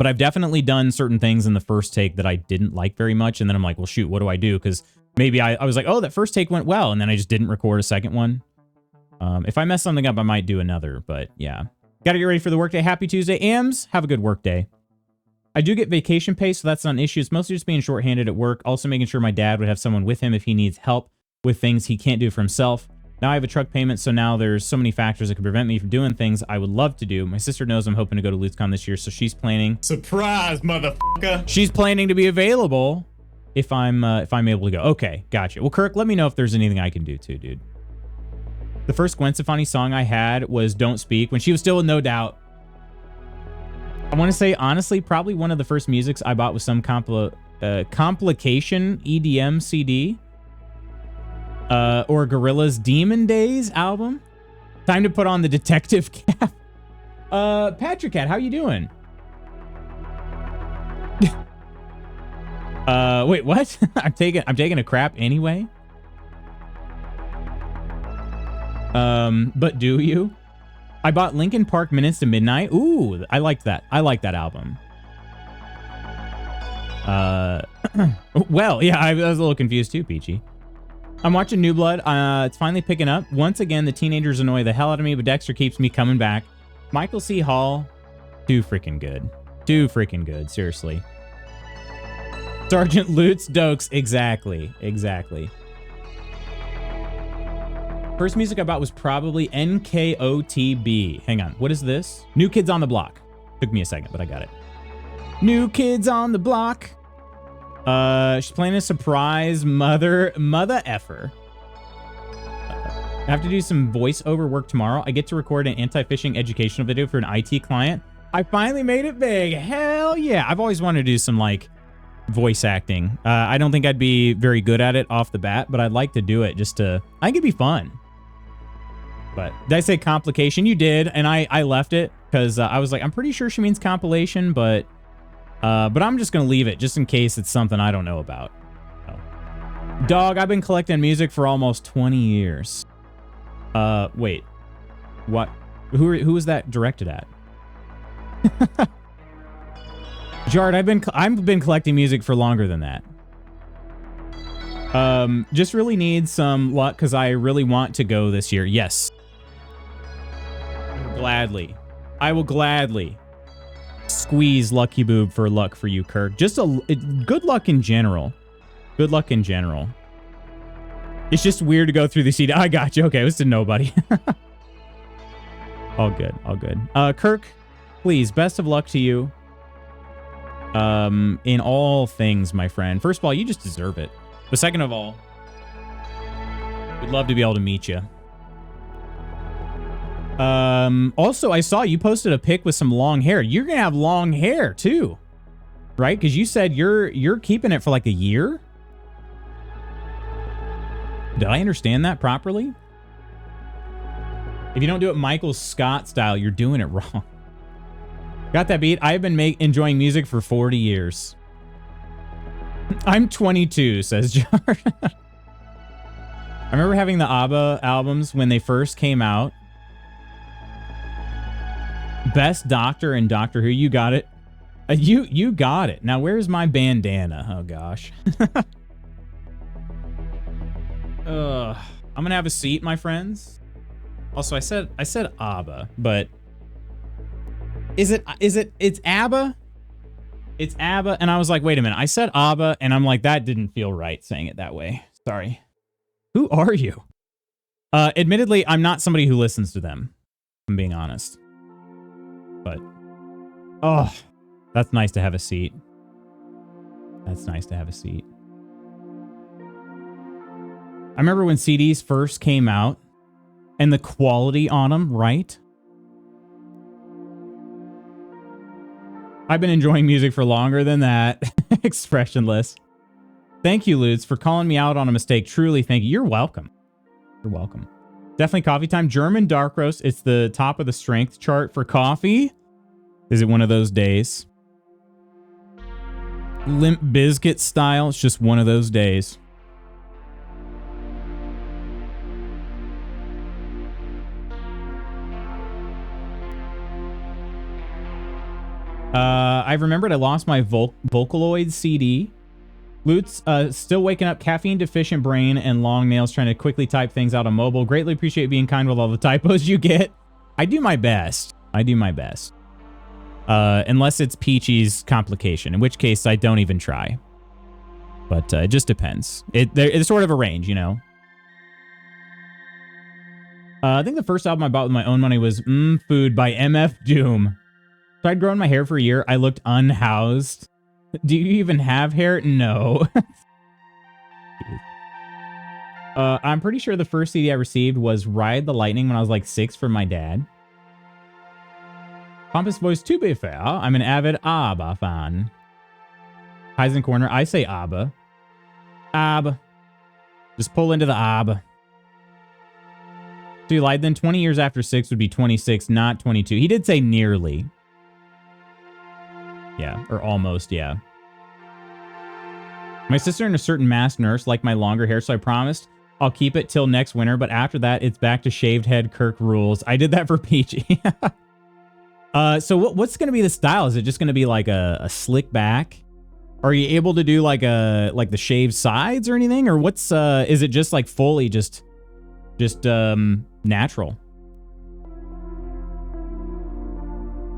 I've definitely done certain things in the first take that I didn't like very much. And then I'm like, well, shoot, what do I do? Because maybe I was like, oh, that first take went well. And then I just didn't record a second one. If I mess something up, I might do another, but yeah. Gotta get ready for the workday. Happy Tuesday. Ams, have a good workday. I do get vacation pay, so that's not an issue. It's mostly just being shorthanded at work. Also making sure my dad would have someone with him if he needs help with things he can't do for himself. Now I have a truck payment, so now there's so many factors that could prevent me from doing things I would love to do. My sister knows I'm hoping to go to LutzCon this year, so she's planning. Surprise, motherfucker! She's planning to be available if I'm able to go. Okay, gotcha. Well, Kirk, let me know if there's anything I can do too, dude. The first Gwen Stefani song I had was Don't Speak when she was still with No Doubt. I want to say, honestly, probably one of the first musics I bought was some Complication EDM CD. Or Gorilla's Demon Days album. Time to put on the detective cap. Patrick Cat, how you doing? Wait, what? I'm taking a crap anyway. But do you? I bought Linkin Park Minutes to Midnight. Ooh, I liked that. I like that album. Well, yeah, I was a little confused too, Peachy. I'm watching New Blood. It's finally picking up. Once again, the teenagers annoy the hell out of me, but Dexter keeps me coming back. Michael C. Hall, too freaking good. Too freaking good, seriously. Sergeant Lutz Dokes, exactly. First music I bought was probably NKOTB. Hang on, what is this? New Kids on the Block. Took me a second, but I got it. New Kids on the Block. She's planning a surprise mother effer. I have to do some voiceover work tomorrow. I get to record an anti-phishing educational video for an IT client. I finally made it big. Hell yeah. I've always wanted to do some like voice acting. I don't think I'd be very good at it off the bat, but I'd like to do it just to, I think it'd be fun. But did I say complication? You did. And I left it because I was like, I'm pretty sure she means compilation, but I'm just going to leave it just in case it's something I don't know about. So. Dog, I've been collecting music for almost 20 years. Wait. What? Who is that directed at? Jard, I've been collecting music for longer than that. Just really need some luck because I really want to go this year. Yes. Gladly. I will gladly squeeze Lucky Boob for luck for you, Kirk. Just good luck in general. Good luck in general. It's just weird to go through the CD. I got you. Okay, it was to nobody. All good. All good. Kirk, please, best of luck to you. In all things, my friend. First of all, you just deserve it. But second of all, we'd love to be able to meet you. Also, I saw you posted a pic with some long hair. You're gonna have long hair too, right? Because you said you're keeping it for like a year. Did I understand that properly? If you don't do it Michael Scott style, you're doing it wrong. Got that beat? I've been enjoying music for 40 years. I'm 22, says Jar. I remember having the ABBA albums when they first came out. Best Doctor and Doctor Who. You got it. You got it. Now, where's my bandana? Oh, gosh. I'm going to have a seat, my friends. Also, I said ABBA, but it's ABBA? It's ABBA, and I was like, wait a minute. I said ABBA, and I'm like, that didn't feel right saying it that way. Sorry. Who are you? Admittedly, I'm not somebody who listens to them, if I'm being honest. But, oh, that's nice to have a seat. That's nice to have a seat. I remember when CDs first came out, and the quality on them, right? I've been enjoying music for longer than that. Expressionless. Thank you, Lutz, for calling me out on a mistake. Truly, thank you. You're welcome. You're welcome. Definitely coffee time. German dark roast. It's the top of the strength chart for coffee. Is it one of those days? Limp Bizkit style. It's just one of those days. I remembered I lost my Vocaloid CD. Lutz, still waking up, caffeine deficient brain and long nails trying to quickly type things out on mobile. Greatly appreciate being kind with all the typos you get. I do my best. I do my best. Unless it's Peachy's complication, in which case I don't even try. But it just depends. It's sort of a range, you know. I think the first album I bought with my own money was Food by MF Doom. So I'd grown my hair for a year. I looked unhoused. Do you even have hair? No. I'm pretty sure the first CD I received was Ride the Lightning when I was like 6 from my dad. Pompous voice, to be fair, I'm an avid ABBA fan. Heisen Corner, I say ABBA. ABBA. Just pull into the ABBA. So you lied then. 20 years after 6 would be 26, not 22. He did say nearly. Yeah, or almost, yeah. My sister and a certain masked nurse like my longer hair, so I promised I'll keep it till next winter, but after that, it's back to shaved head Kirk rules. I did that for Peachy. So what's going to be the style? Is it just going to be like a slick back? Are you able to do like the shaved sides or anything? Or what's, is it just like fully just natural?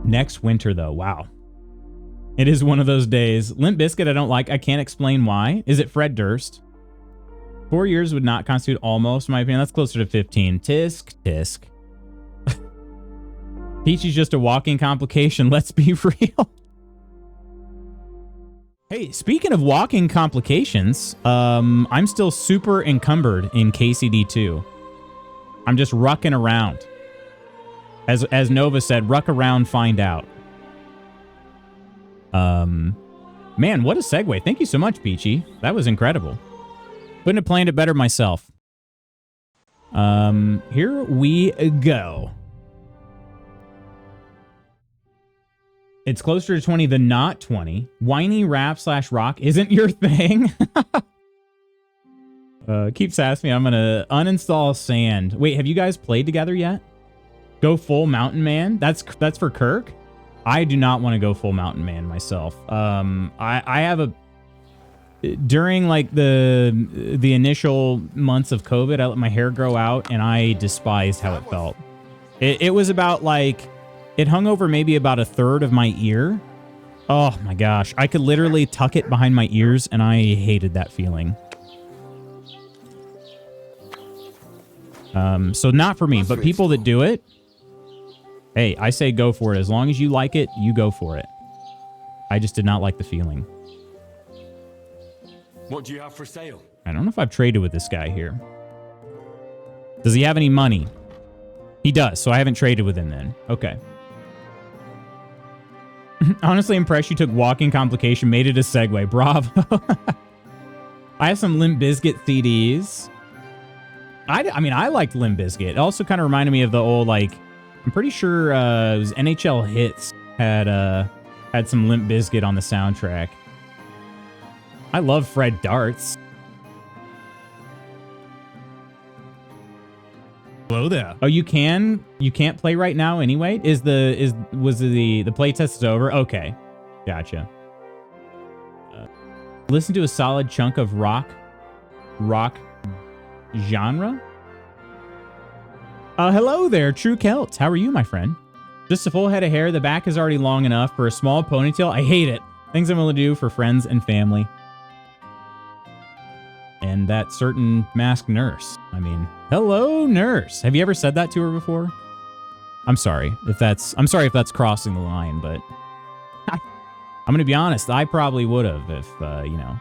Next winter though, wow. It is one of those days. Limp Bizkit I don't like. I can't explain why. Is it Fred Durst? 4 years would not constitute almost, in my opinion. That's closer to 15. Tisk, tisk. Peachy's just a walking complication. Let's be real. Hey, speaking of walking complications, I'm still super encumbered in KCD2. I'm just rucking around. As Nova said, ruck around, find out. Man, what a segue. Thank you so much, Peachy. That was incredible. Couldn't have planned it better myself. Here we go. It's closer to 20 than not 20. Whiny rap / rock isn't your thing. Keeps asking me. I'm gonna uninstall Sand. Wait, have you guys played together yet? Go full Mountain Man? That's for Kirk? I do not want to go full Mountain Man myself. I have a... During like the initial months of COVID, I let my hair grow out and I despised how it felt. It was about like... It hung over maybe about a third of my ear. Oh my gosh. I could literally tuck it behind my ears and I hated that feeling. So not for me, but people that do it, hey, I say go for it. As long as you like it, you go for it. I just did not like the feeling. What do you have for sale? I don't know if I've traded with this guy here. Does he have any money? He does, so I haven't traded with him then. Okay. Honestly impressed you took walking complication, made it a segue. Bravo. I have some Limp Bizkit CDs. I mean, I liked Limp Bizkit. It also kind of reminded me of the old, like, I'm pretty sure it was NHL Hits had some Limp Bizkit on the soundtrack. I love Fred Darts. Hello there. Oh, you can't play right now anyway? Was the play test is over? Okay. Gotcha. Listen to a solid chunk of rock genre? Hello there, True Celt. How are you, my friend? Just a full head of hair. The back is already long enough for a small ponytail. I hate it. Things I'm willing to do for friends and family. And that certain masked nurse. I mean, hello, nurse. Have you ever said that to her before? I'm sorry if that's crossing the line, but I'm going to be honest. I probably would have if, you know.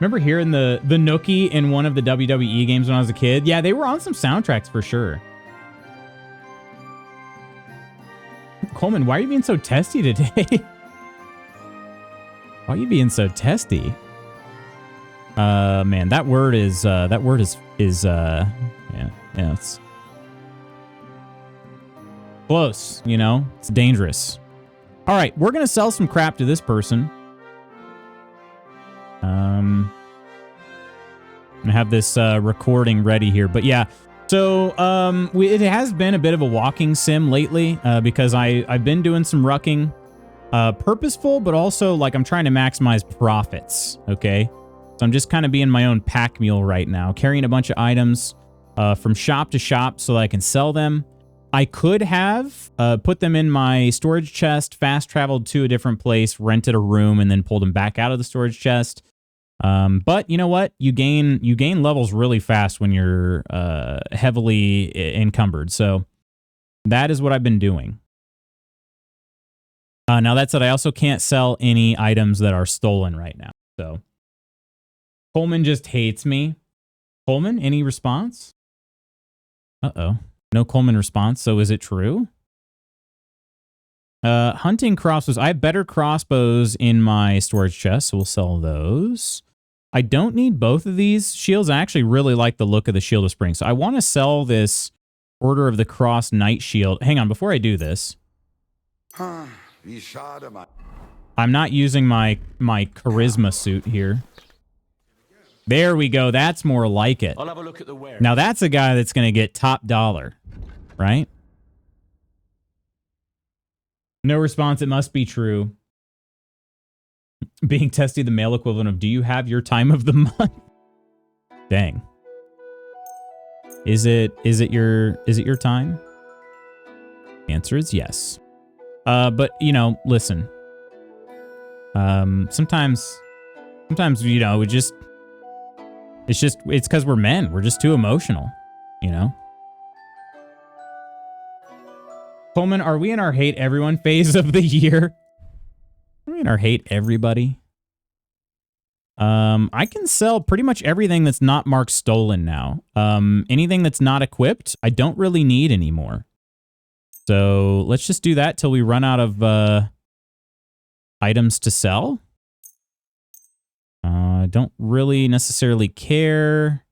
Remember hearing the Nookie in one of the WWE games when I was a kid? Yeah, they were on some soundtracks for sure. Coleman, why are you being so testy today? Why are you being so testy? Man, that word is yeah, it's close, you know? It's dangerous. All right, we're going to sell some crap to this person. I'm going to have this recording ready here, but yeah. So, it has been a bit of a walking sim lately, because I've been doing some rucking. purposeful, but also like I'm trying to maximize profits. Okay. So I'm just kind of being my own pack mule right now, carrying a bunch of items from shop to shop so that I can sell them. I could have put them in my storage chest, fast traveled to a different place, rented a room, and then pulled them back out of the storage chest. But you know what? You gain levels really fast when you're heavily encumbered. So that is what I've been doing. Now that said, I also can't sell any items that are stolen right now. So Coleman just hates me. Coleman, any response? Uh-oh. No Coleman response. So is it true? Hunting crossbows. I have better crossbows in my storage chest, so we'll sell those. I don't need both of these shields. I actually really like the look of the Shield of Spring. So I want to sell this Order of the Cross Knight Shield. Hang on, before I do this. I'm not using my charisma suit here. There we go. That's more like it. I'll have a look at the wear. Now that's a guy that's going to get top dollar, right? No response. It must be true. Being tested, the male equivalent of, do you have your time of the month? Dang. Is it your time? The answer is yes. But you know, listen. Sometimes, you know, it's because we're men. We're just too emotional, you know? Coleman, are we in our hate everyone phase of the year? Are we in our hate everybody? I can sell pretty much everything that's not marked stolen now. Anything that's not equipped, I don't really need anymore. So let's just do that till we run out of items to sell. Don't really necessarily care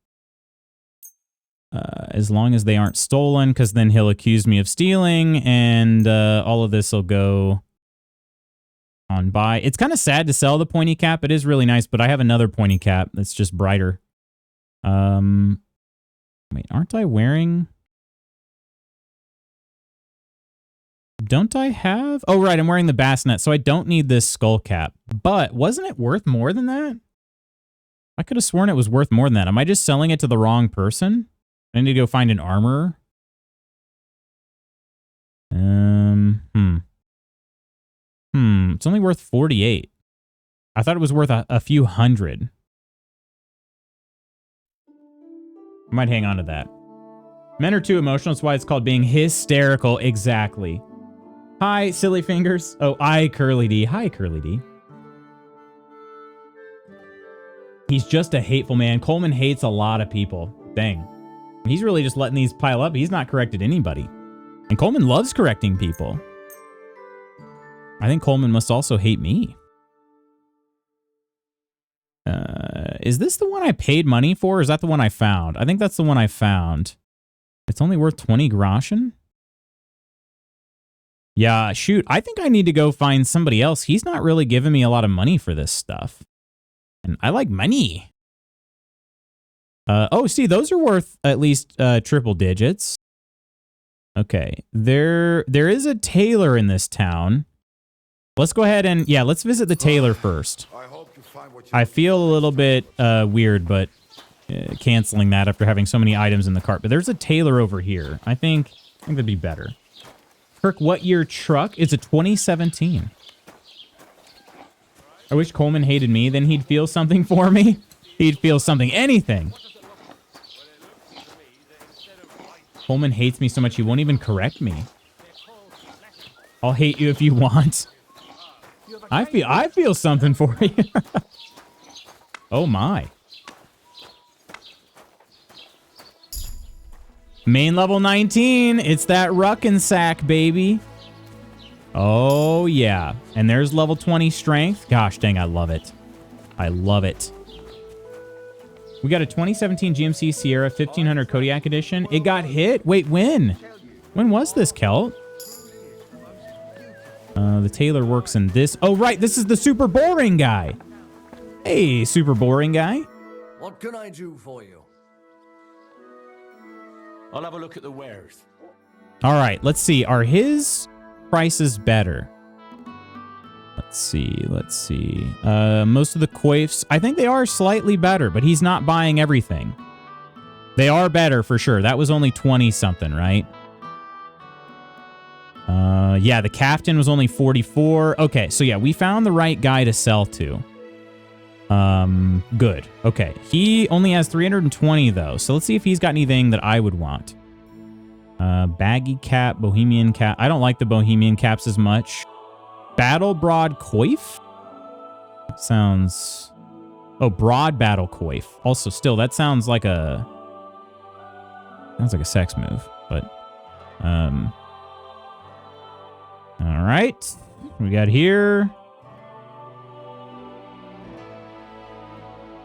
as long as they aren't stolen, because then he'll accuse me of stealing, and all of this will go on by. It's kind of sad to sell the pointy cap. It is really nice, but I have another pointy cap that's just brighter. Wait, aren't I wearing... Don't I have... Oh, right, I'm wearing the bassinet, so I don't need this skull cap. But wasn't it worth more than that? I could have sworn it was worth more than that. Am I just selling it to the wrong person? I need to go find an armorer. It's only worth 48. I thought it was worth a few hundred. I might hang on to that. Men are too emotional. That's why it's called being hysterical. Exactly. Hi, silly fingers. Oh, Curly D. Hi, Curly D. He's just a hateful man. Coleman hates a lot of people. Dang. He's really just letting these pile up. He's not corrected anybody. And Coleman loves correcting people. I think Coleman must also hate me. Is this the one I paid money for, or is that the one I found? I think that's the one I found. It's only worth 20 groschen? Yeah, shoot. I think I need to go find somebody else. He's not really giving me a lot of money for this stuff. And I like money. Oh, see, those are worth at least triple digits. Okay. There is a tailor in this town. Let's go ahead and, yeah, let's visit the tailor first. I feel a little bit weird, but canceling that after having so many items in the cart. But there's a tailor over here. I think that'd be better. Kirk, what year truck? It's a 2017. I wish Coleman hated me. Then he'd feel something for me. He'd feel something. Anything. Coleman hates me so much he won't even correct me. I'll hate you if you want. I feel something for you. Oh my. Main level 19. It's that Rucking sack, baby. Oh yeah. And there's level 20 strength. Gosh dang, I love it. I love it. We got a 2017 GMC Sierra 1500 Kodiak edition. It got hit? Wait, when? When was this, Kelt? The tailor works in this. Oh, right. This is the super boring guy. Hey, super boring guy. What can I do for you? I'll have a look at the wares. All right. Let's see. Are his prices better? Let's see. Most of the coifs, I think they are slightly better, but he's not buying everything. They are better for sure. That was only 20 something, right? Yeah, the captain was only 44. Okay, so yeah, we found the right guy to sell to. Good. Okay, he only has 320 though, so let's see if he's got anything that I would want. Baggy cap, Bohemian cap. I don't like the Bohemian caps as much. Battle Broad Coif? Sounds... Oh, Broad Battle Coif. Also, still, that sounds like a... Sounds like a sex move, but... Alright. We got here.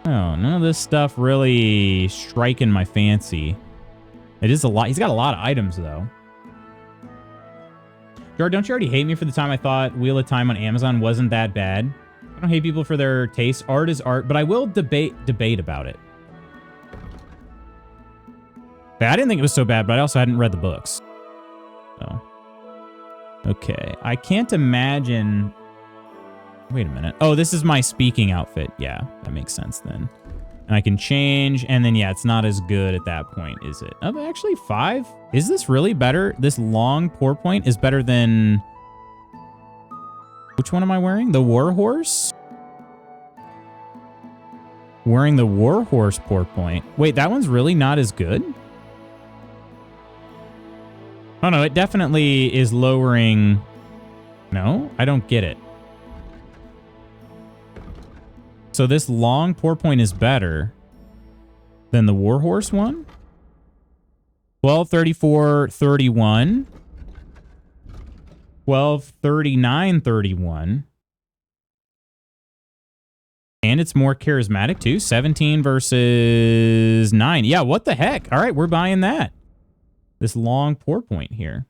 Oh, none of this stuff really striking my fancy. It is a lot. He's got a lot of items, though. Jar, don't you already hate me for the time I thought Wheel of Time on Amazon wasn't that bad? I don't hate people for their taste. Art is art, but I will debate about it. I didn't think it was so bad, but I also hadn't read the books. So. Okay. I can't imagine... Wait a minute. Oh, this is my speaking outfit. Yeah, that makes sense then. And I can change, and then, yeah, it's not as good at that point, is it? Oh, actually, 5? Is this really better? This long pour point is better than... Which one am I wearing? The Warhorse? Wearing the Warhorse pour point. Wait, that one's really not as good? Oh, no, it definitely is lowering... No? I don't get it. So this long pour point is better than the Warhorse one? 12, 34, 31. 12, 39, 31. And it's more charismatic too. 17 versus 9. Yeah, what the heck? All right, we're buying that. This long pour point here.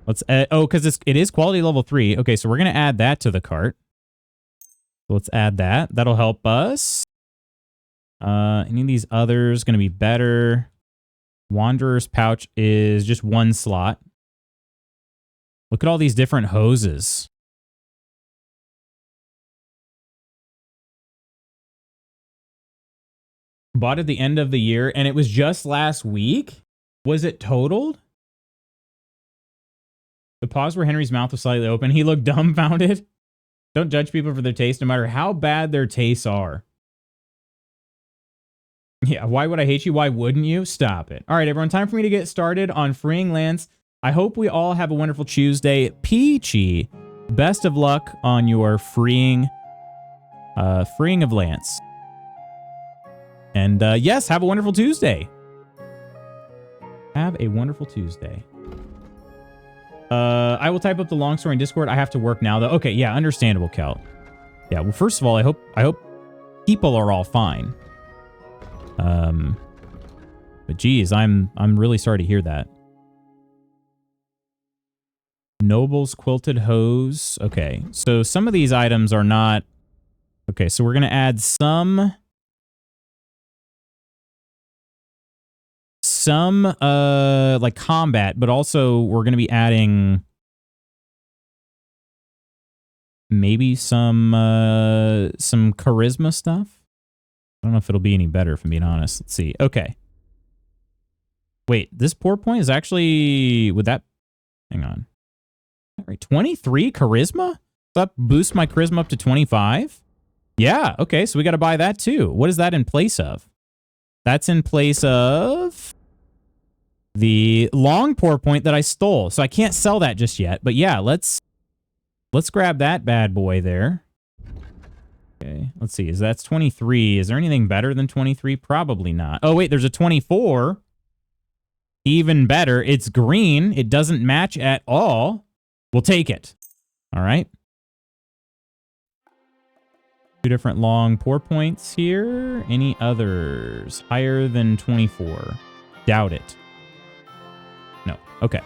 Let's oh, because it is quality level 3. Okay, so we're gonna add that to the cart. So let's add that. That'll help us. Any of these others gonna be better. Wanderer's pouch is just 1 slot. Look at all these different hoses. Bought at the end of the year, and it was just last week? Was it totaled? The pause where Henry's mouth was slightly open. He looked dumbfounded. Don't judge people for their taste, no matter how bad their tastes are. Yeah, why would I hate you? Why wouldn't you? Stop it. All right, everyone, time for me to get started on freeing Lance. I hope we all have a wonderful Tuesday. Peachy, best of luck on your freeing of Lance. And yes, have a wonderful Tuesday. Have a wonderful Tuesday. I will type up the long story in Discord. I have to work now, though. Okay, yeah, understandable, Kel. Yeah, well, first of all, I hope people are all fine. But geez, I'm really sorry to hear that. Noble's quilted hose. Okay, so some of these items are not... Okay, so we're going to add some like combat, but also we're going to be adding maybe some charisma stuff. I don't know if it'll be any better, if I'm being honest. Let's see. Okay. Wait, this pour point is actually... Would that... Hang on. All right, 23 charisma? That boosts my charisma up to 25? Yeah, okay, so we got to buy that too. What is that in place of? That's in place of the long pour point that I stole. So I can't sell that just yet. But yeah, let's grab that bad boy there. Okay, let's see. That's 23. Is there anything better than 23? Probably not. Oh, wait, there's a 24. Even better. It's green. It doesn't match at all. We'll take it. All right. 2 different long pour points here. Any others higher than 24? Doubt it. No. Okay.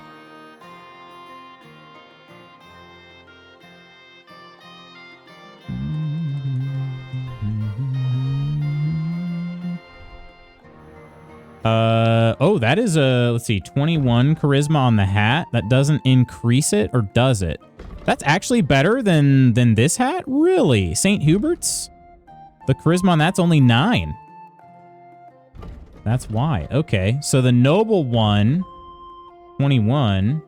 Oh, that is a, let's see, 21 charisma on the hat. That doesn't increase it, or does it? That's actually better than this hat? Really? St. Hubert's? The charisma on that's only 9. That's why. Okay. So the noble one, 21.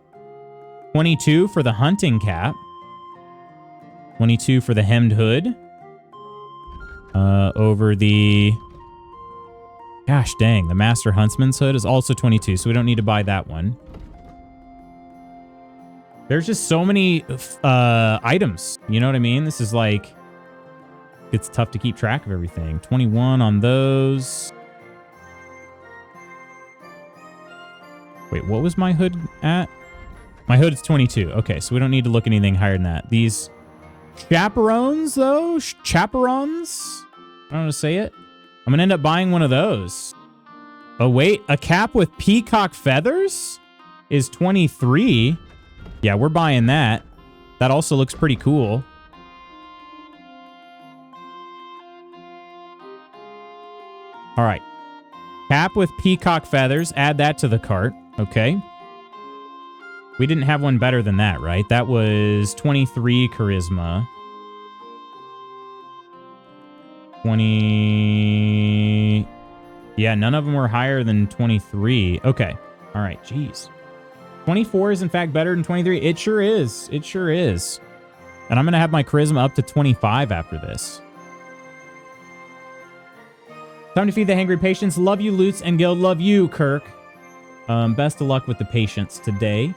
22 for the hunting cap. 22 for the hemmed hood. Over the... Gosh dang, the Master Huntsman's hood is also 22, so we don't need to buy that one. There's just so many items. You know what I mean? This is like... It's tough to keep track of everything. 21 on those. Wait, what was my hood at? My hood is 22. Okay, so we don't need to look anything higher than that. These chaperones, though? Chaperons? I don't know how to say it. I'm going to end up buying one of those. Oh, wait. A cap with peacock feathers is 23. Yeah, we're buying that. That also looks pretty cool. All right. Cap with peacock feathers. Add that to the cart. Okay. We didn't have one better than that, right? That was 23 charisma. 20... Yeah, none of them were higher than 23. Okay. All right. Jeez. 24 is, in fact, better than 23. It sure is. It sure is. And I'm going to have my charisma up to 25 after this. Time to feed the hangry patients. Love you, Lutz and Guild. Love you, Kirk. Best of luck with the patients today.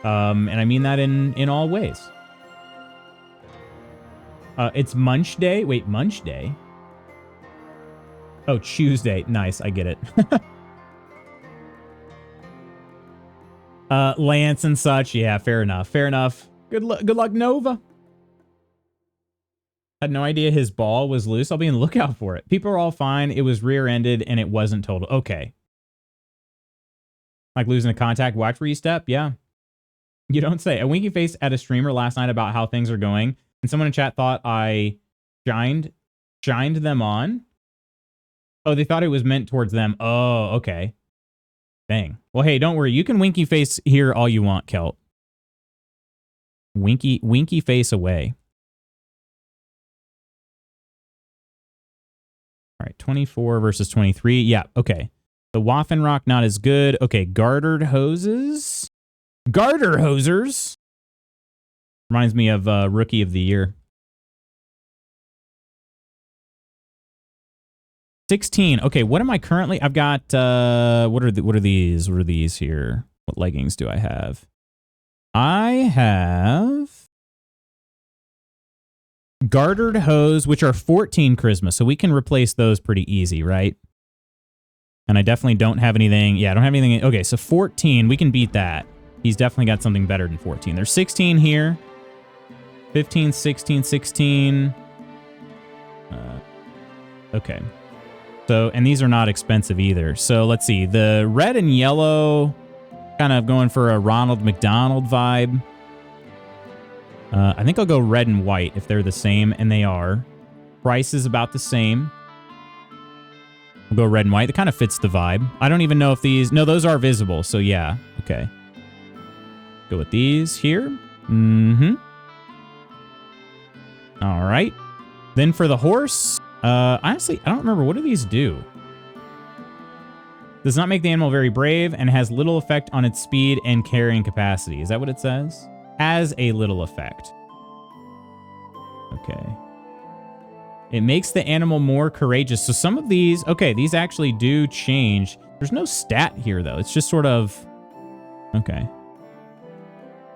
And I mean that in all ways. It's Munch Day. Wait, Munch Day? Oh, Tuesday. Nice, I get it. Lance and such. Yeah, fair enough. Fair enough. Good luck, Nova. Had no idea his ball was loose. I'll be on the lookout for it. People are all fine. It was rear-ended and it wasn't total. Okay. Like losing a contact. Watch where you step. Yeah. You don't say. A winky face at a streamer last night about how things are going, and someone in chat thought I shined them on. Oh, they thought it was meant towards them. Oh, okay. Dang. Well, hey, don't worry. You can winky face here all you want, Kelt. Winky face away. All right, 24 versus 23. Yeah, okay. The Waffenrock, not as good. Okay, gartered hoses. Garter hosers. Reminds me of Rookie of the Year. 16. Okay, what am I currently? I've got what are these? What are these here? What leggings do I have? I have gartered hose, which are 14 charisma, so we can replace those pretty easy, right? And I definitely don't have anything. Yeah, I don't have anything. Okay, so 14, we can beat that. He's definitely got something better than 14. There's 16 here. 15, 16, 16. Okay. So, and these are not expensive either. So let's see. The red and yellow, kind of going for a Ronald McDonald vibe. I think I'll go red and white if they're the same, and they are. Price is about the same. We'll go red and white. It kind of fits the vibe. I don't even know if these... No, those are visible, so yeah. Okay. Go with these here. Mm-hmm. All right. Then for the horse, honestly, I don't remember. What do these do? Does not make the animal very brave and has little effect on its speed and carrying capacity. Is that what it says? Has a little effect. Okay. It makes the animal more courageous. So some of these, okay, these actually do change. There's no stat here, though. It's just sort of, okay.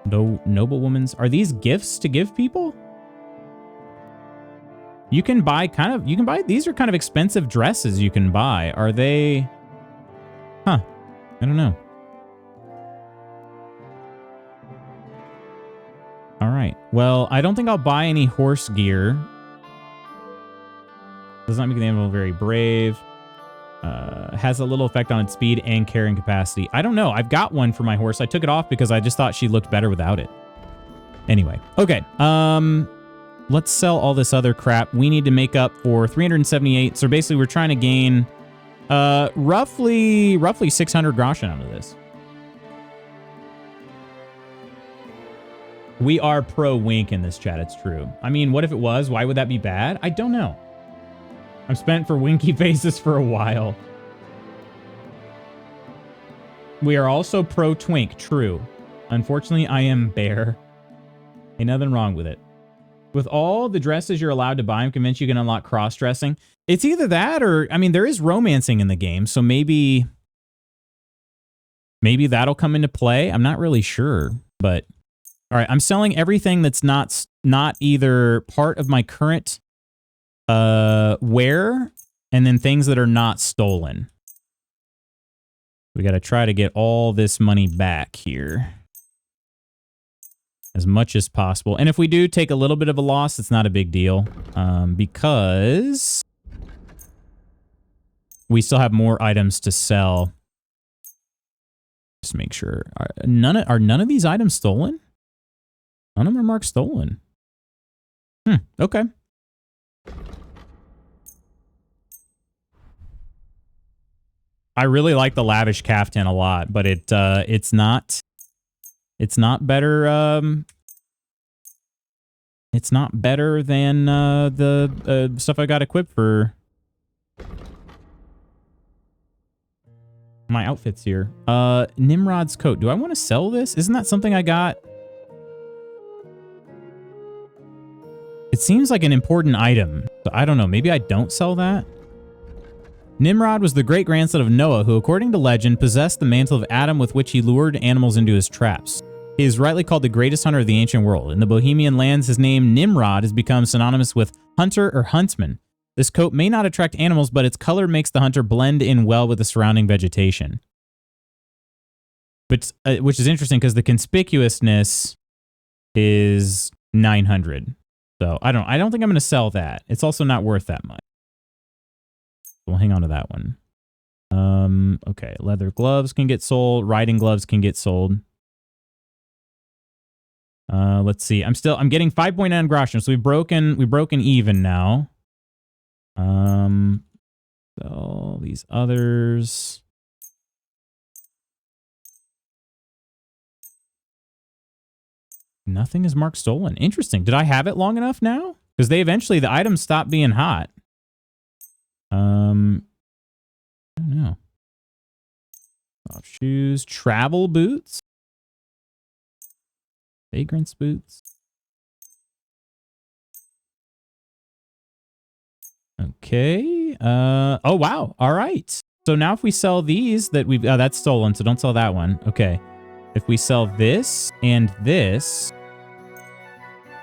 No noblewoman's. Are these gifts to give people? You can buy these are kind of expensive dresses you can buy. Are they? Huh. I don't know. All right. Well, I don't think I'll buy any horse gear. Does not make the animal very brave. Has a little effect on its speed and carrying capacity. I don't know. I've got one for my horse. I took it off because I just thought she looked better without it. Anyway. Okay. Let's sell all this other crap. We need to make up for 378. So basically, we're trying to gain roughly 600 groschen out of this. We are pro wink in this chat, it's true. I mean, what if it was? Why would that be bad? I don't know. I'm spent for winky faces for a while. We are also pro twink, true. Unfortunately, I am bear. Ain't nothing wrong with it. With all the dresses you're allowed to buy, I'm convinced you can unlock cross-dressing. It's either that or, I mean, there is romancing in the game, so maybe that'll come into play. I'm not really sure, but all right, I'm selling everything that's not either part of my current wear, and then things that are not stolen. We got to try to get all this money back here as much as possible. And if we do take a little bit of a loss, it's not a big deal, because we still have more items to sell. Just make sure. Are none of these items stolen? None of them are marked stolen. Okay. I really like the lavish caftan a lot, but it's not better. It's not better than the stuff I got equipped for my outfits here. Nimrod's coat. Do I want to sell this? Isn't that something I got? It seems like an important item. So I don't know. Maybe I don't sell that. Nimrod was the great-grandson of Noah, who, according to legend, possessed the mantle of Adam with which he lured animals into his traps. He is rightly called the greatest hunter of the ancient world. In the Bohemian lands, his name, Nimrod, has become synonymous with hunter or huntsman. This coat may not attract animals, but its color makes the hunter blend in well with the surrounding vegetation. But, which is interesting because the conspicuousness is 900. So I don't think I'm going to sell that. It's also not worth that much. We'll hang on to that one. Okay, leather gloves can get sold. Riding gloves can get sold. Let's see. I'm getting 5.9 groschen, so we've broken even now. So these others. Nothing is marked stolen. Interesting. Did I have it long enough now? Because the items stopped being hot. I don't know. Off shoes, travel boots, vagrant's boots. Okay. Oh wow. All right. So now if we sell these that we've, that's stolen, so don't sell that one. Okay. If we sell this and this,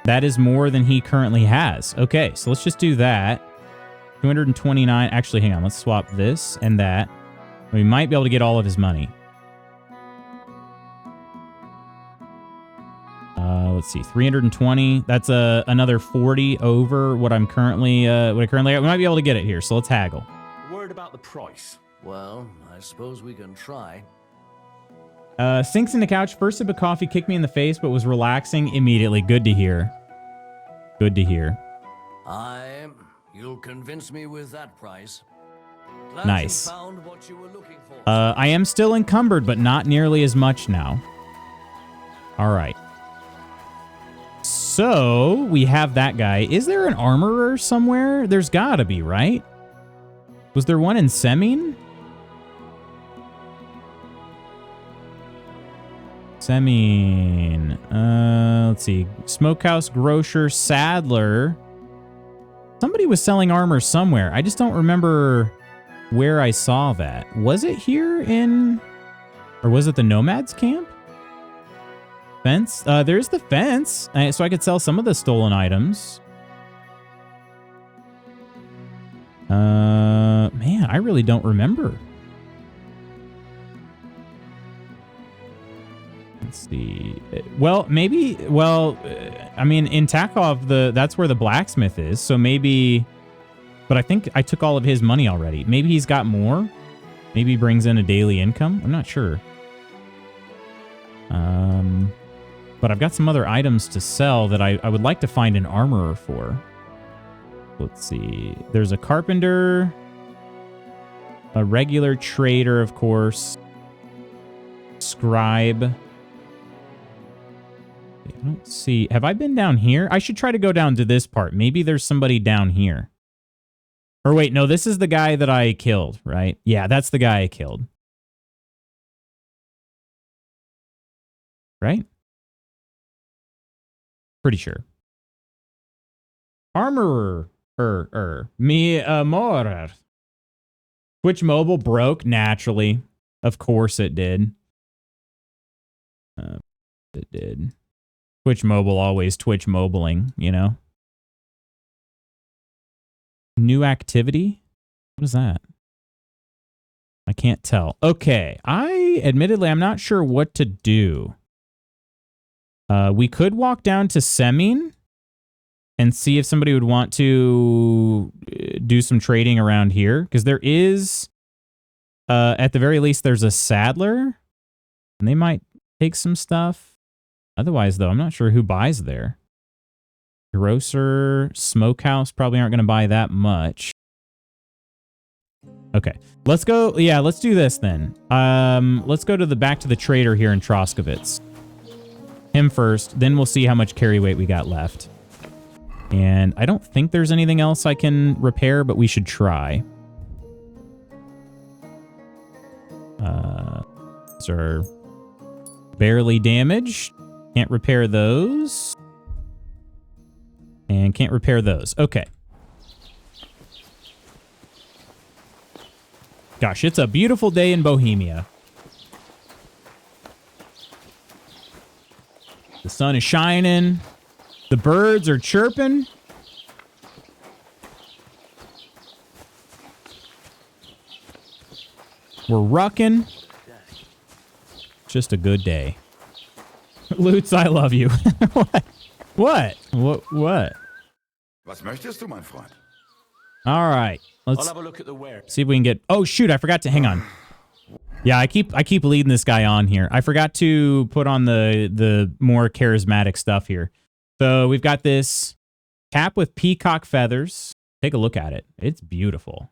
that is more than he currently has. Okay. So let's just do that. 229. Actually, hang on. Let's swap this and that. We might be able to get all of his money. Let's see. 320. That's another 40 over what I'm currently what I currently have. We might be able to get it here. So let's haggle. Worried about the price? Well, I suppose we can try. Sinks in the couch. First sip of coffee kicked me in the face, but was relaxing immediately. Good to hear. Good to hear. You'll convince me with that price. Glad nice. you found what you were looking for. I am still encumbered, but not nearly as much now. All right. So we have that guy. Is there an armorer somewhere? There's gotta be, right? Was there one in Semine? Semine. Let's see. Smokehouse, grocer, saddler. Somebody was selling armor somewhere. I just don't remember where I saw that. Was it here in... Or was it the Nomads camp? Fence? There's the fence. So I could sell some of the stolen items. Man, I really don't remember. Let's see. Well, maybe... Well, I mean, in Takov, that's where the blacksmith is. So maybe... But I think I took all of his money already. Maybe he's got more. Maybe he brings in a daily income. I'm not sure. But I've got some other items to sell that I would like to find an armorer for. Let's see. There's a carpenter. A regular trader, of course. Scribe. I don't see. Have I been down here? I should try to go down to this part. Maybe there's somebody down here. Or wait, no, this is the guy that I killed, right? Yeah, that's the guy I killed. Right? Pretty sure. Armorer. Me amor. Twitch Mobile broke naturally. Of course it did. It did. Twitch Mobile always Twitch mobiling, you know? New activity? What is that? I can't tell. Okay. Admittedly, I'm not sure what to do. We could walk down to Semin and see if somebody would want to do some trading around here. Because there is, at the very least, there's a saddler. And they might take some stuff. Otherwise, though, I'm not sure who buys there. Grocer, smokehouse probably aren't going to buy that much. Okay, let's go. Yeah, let's do this then. Let's go to back to the trader here in Troskowitz. Him first, then we'll see how much carry weight we got left. And I don't think there's anything else I can repair, but we should try. These are barely damaged. Can't repair those. And can't repair those. Okay. Gosh, it's a beautiful day in Bohemia. The sun is shining. The birds are chirping. We're rucking. Just a good day. Lutz, I love you. What? What? Was möchtest du, mein Freund? All right. Let's I'll have a look at the ware. see if we can get... Oh, shoot. I forgot to... Hang on. Yeah, I keep leading this guy on here. I forgot to put on the more charismatic stuff here. So we've got this cap with peacock feathers. Take a look at it. It's beautiful.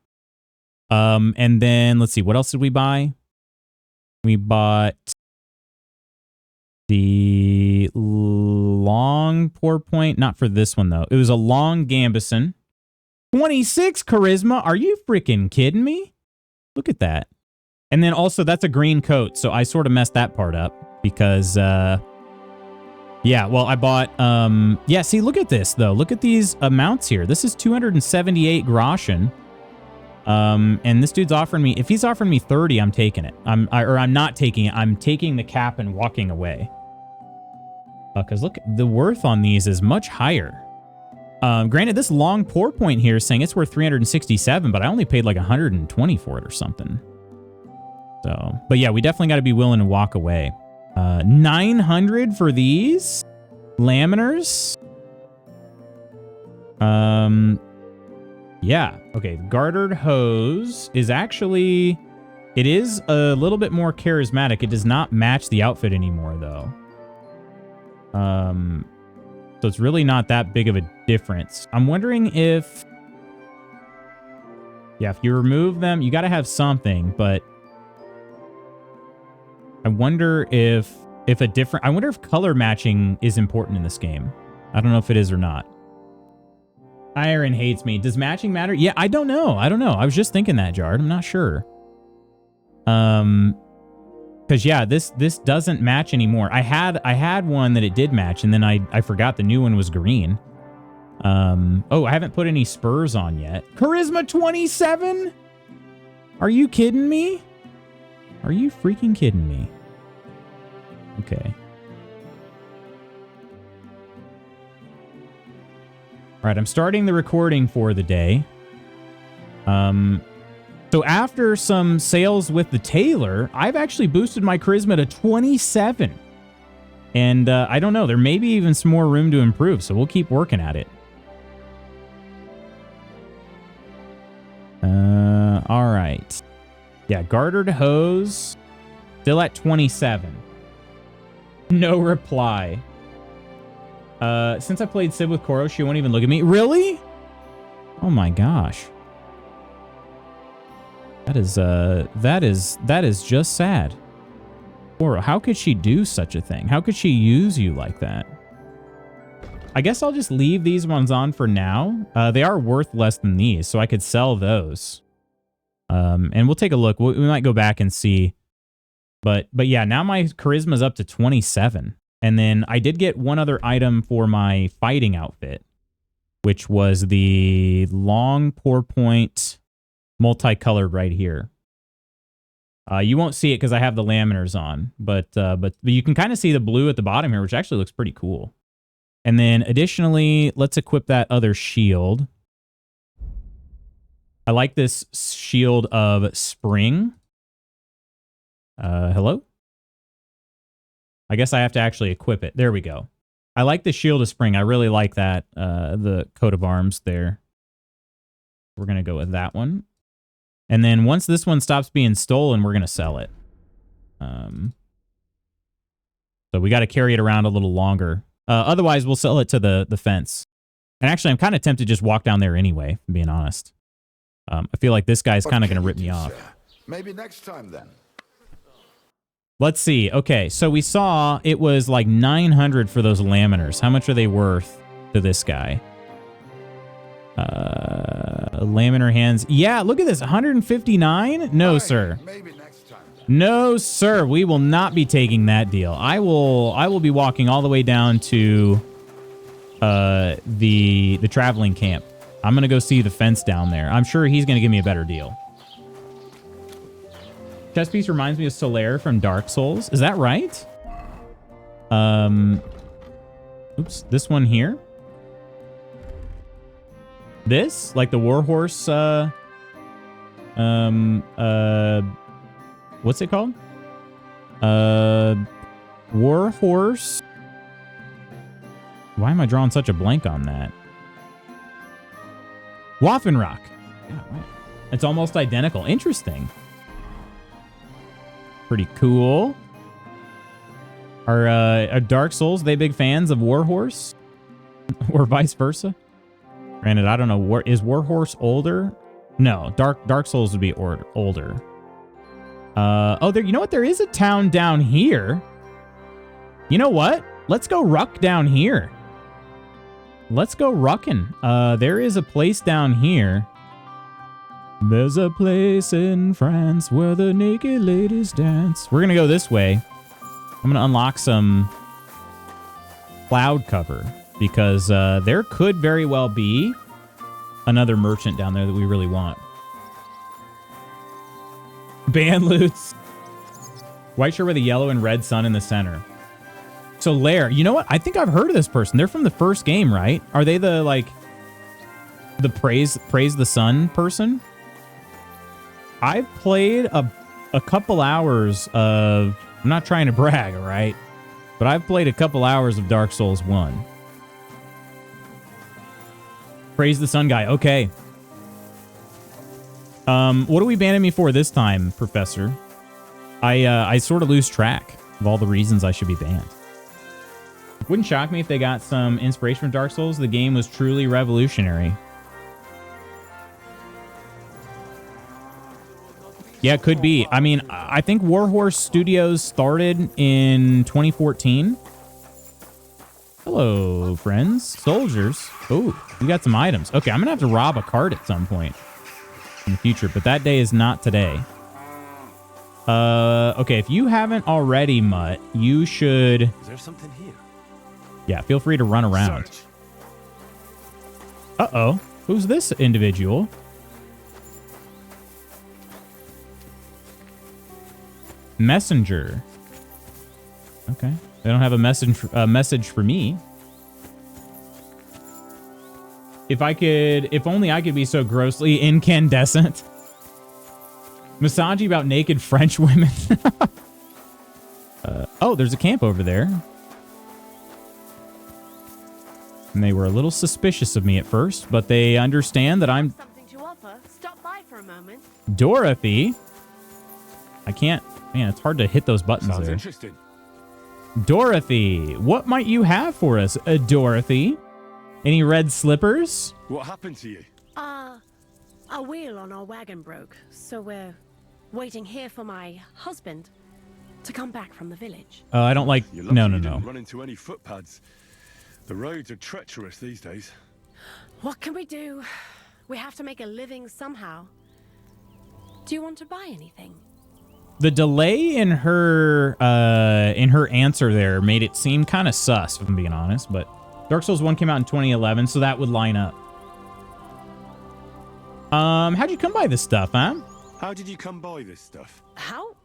And then let's see. What else did we buy? We bought the long pour point. Not for this one, though. It was a long Gambison. 26 charisma. Are you freaking kidding me? Look at that. And then also, that's a green coat. So I sort of messed that part up because, yeah, well, I bought, yeah, see, look at this, though. Look at these amounts here. This is 278 groschen. And this dude's offering me, if he's offering me 30, I'm taking it. I'm not taking it. I'm taking the cap and walking away. Because look, the worth on these is much higher. Granted, this long pour point here is saying it's worth 367, but I only paid like 120 for it or something. So, but yeah, we definitely got to be willing to walk away. 900 for these laminars. Yeah. Okay. Gartered hose is actually, it is a little bit more charismatic. It does not match the outfit anymore, though. So it's really not that big of a difference. I'm wondering if, yeah, if you remove them, you got to have something, but I wonder if I wonder if color matching is important in this game. I don't know if it is or not. Iron hates me. Does matching matter? Yeah, I don't know. I was just thinking that, Jard. I'm not sure. Because yeah, this doesn't match anymore. I had one that it did match, and then I forgot the new one was green. Oh, I haven't put any spurs on yet. Charisma 27? Are you kidding me? Are you freaking kidding me? Okay. All right, I'm starting the recording for the day. So after some sales with the tailor, I've actually boosted my charisma to 27. And I don't know, there may be even some more room to improve, so we'll keep working at it. All right. Yeah, gartered hose, still at 27. No reply. Since I played Civ with Koro, she won't even look at me. Really? Oh my gosh. That is just sad. Koro, how could she do such a thing? How could she use you like that? I guess I'll just leave these ones on for now. They are worth less than these, so I could sell those. And we'll take a look. We might go back and see. But yeah, now my charisma's up to 27. And then I did get one other item for my fighting outfit, which was the long pour point multicolored right here. You won't see it because I have the laminars on, but you can kind of see the blue at the bottom here, which actually looks pretty cool. And then additionally, let's equip that other shield. I like this shield of spring. Hello? I guess I have to actually equip it. There we go. I like the shield of spring. I really like that, the coat of arms there. We're going to go with that one. And then once this one stops being stolen, we're going to sell it. So we got to carry it around a little longer. Otherwise, we'll sell it to the fence. And actually, I'm kind of tempted to just walk down there anyway, if I'm being honest. I feel like this guy's kind of going to rip me off. Maybe next time then. Let's see. Okay, so we saw it was like 900 for those laminars. How much are they worth to this guy? Laminar hands. Yeah, look at this. 159? No, sir. Maybe next time then. No, sir. We will not be taking that deal. I will be walking all the way down to the traveling camp. I'm going to go see the fence down there. I'm sure he's going to give me a better deal. Chess piece reminds me of Solaire from Dark Souls. Is that right? Oops, this one here. This, like the warhorse, what's it called? Warhorse. Why am I drawing such a blank on that? Waffenrock. Yeah, right. It's almost identical. Interesting. Pretty cool. Are Dark Souls, they big fans of Warhorse? Or vice versa? Granted, I don't know. Is Warhorse older? No, Dark Souls would be older. Oh, there. You know what? There is a town down here. You know what? Let's go ruck down here. Let's go rucking. There is a place down here. There's a place in France where the naked ladies dance. We're going to go this way. I'm going to unlock some cloud cover because there could very well be another merchant down there that we really want. Band loots. White shirt with a yellow and red sun in the center. So Lair, you know what? I think I've heard of this person. They're from the first game, right? Are they the, like, the praise the sun person? I've played a couple hours of... I'm not trying to brag, all right? But I've played a couple hours of Dark Souls 1. Praise the sun guy. Okay. What are we banning me for this time, Professor? I sort of lose track of all the reasons I should be banned. Wouldn't shock me if they got some inspiration from Dark Souls. The game was truly revolutionary. Yeah, it could be. I mean, I think Warhorse Studios started in 2014. Hello, friends. Soldiers. Oh, we got some items. Okay, I'm going to have to rob a cart at some point in the future, but that day is not today. Okay, if you haven't already, Mutt, you should... Is there something here? Yeah, feel free to run around. Search. Uh-oh. Who's this individual? Messenger. Okay. They don't have a message for me. If only I could be so grossly incandescent. Misogyny about naked French women. Oh, there's a camp over there. And they were a little suspicious of me at first, but they understand that I'm... Something to offer. Stop by for a moment. Dorothy. I can't... Man, it's hard to hit those buttons Sounds there. interesting. Dorothy, what might you have for us, Dorothy? Any red slippers? What happened to you? A wheel on our wagon broke, so we're waiting here for my husband to come back from the village. I don't like... You're lucky No. you didn't run into any footpads. The roads are treacherous these days. What can we do? We have to make a living somehow. Do you want to buy anything? The delay in her answer there made it seem kind of sus, if I'm being honest, but Dark Souls 1 came out in 2011, so that would line up. How'd you come by this stuff, huh? How did you come by this stuff? How?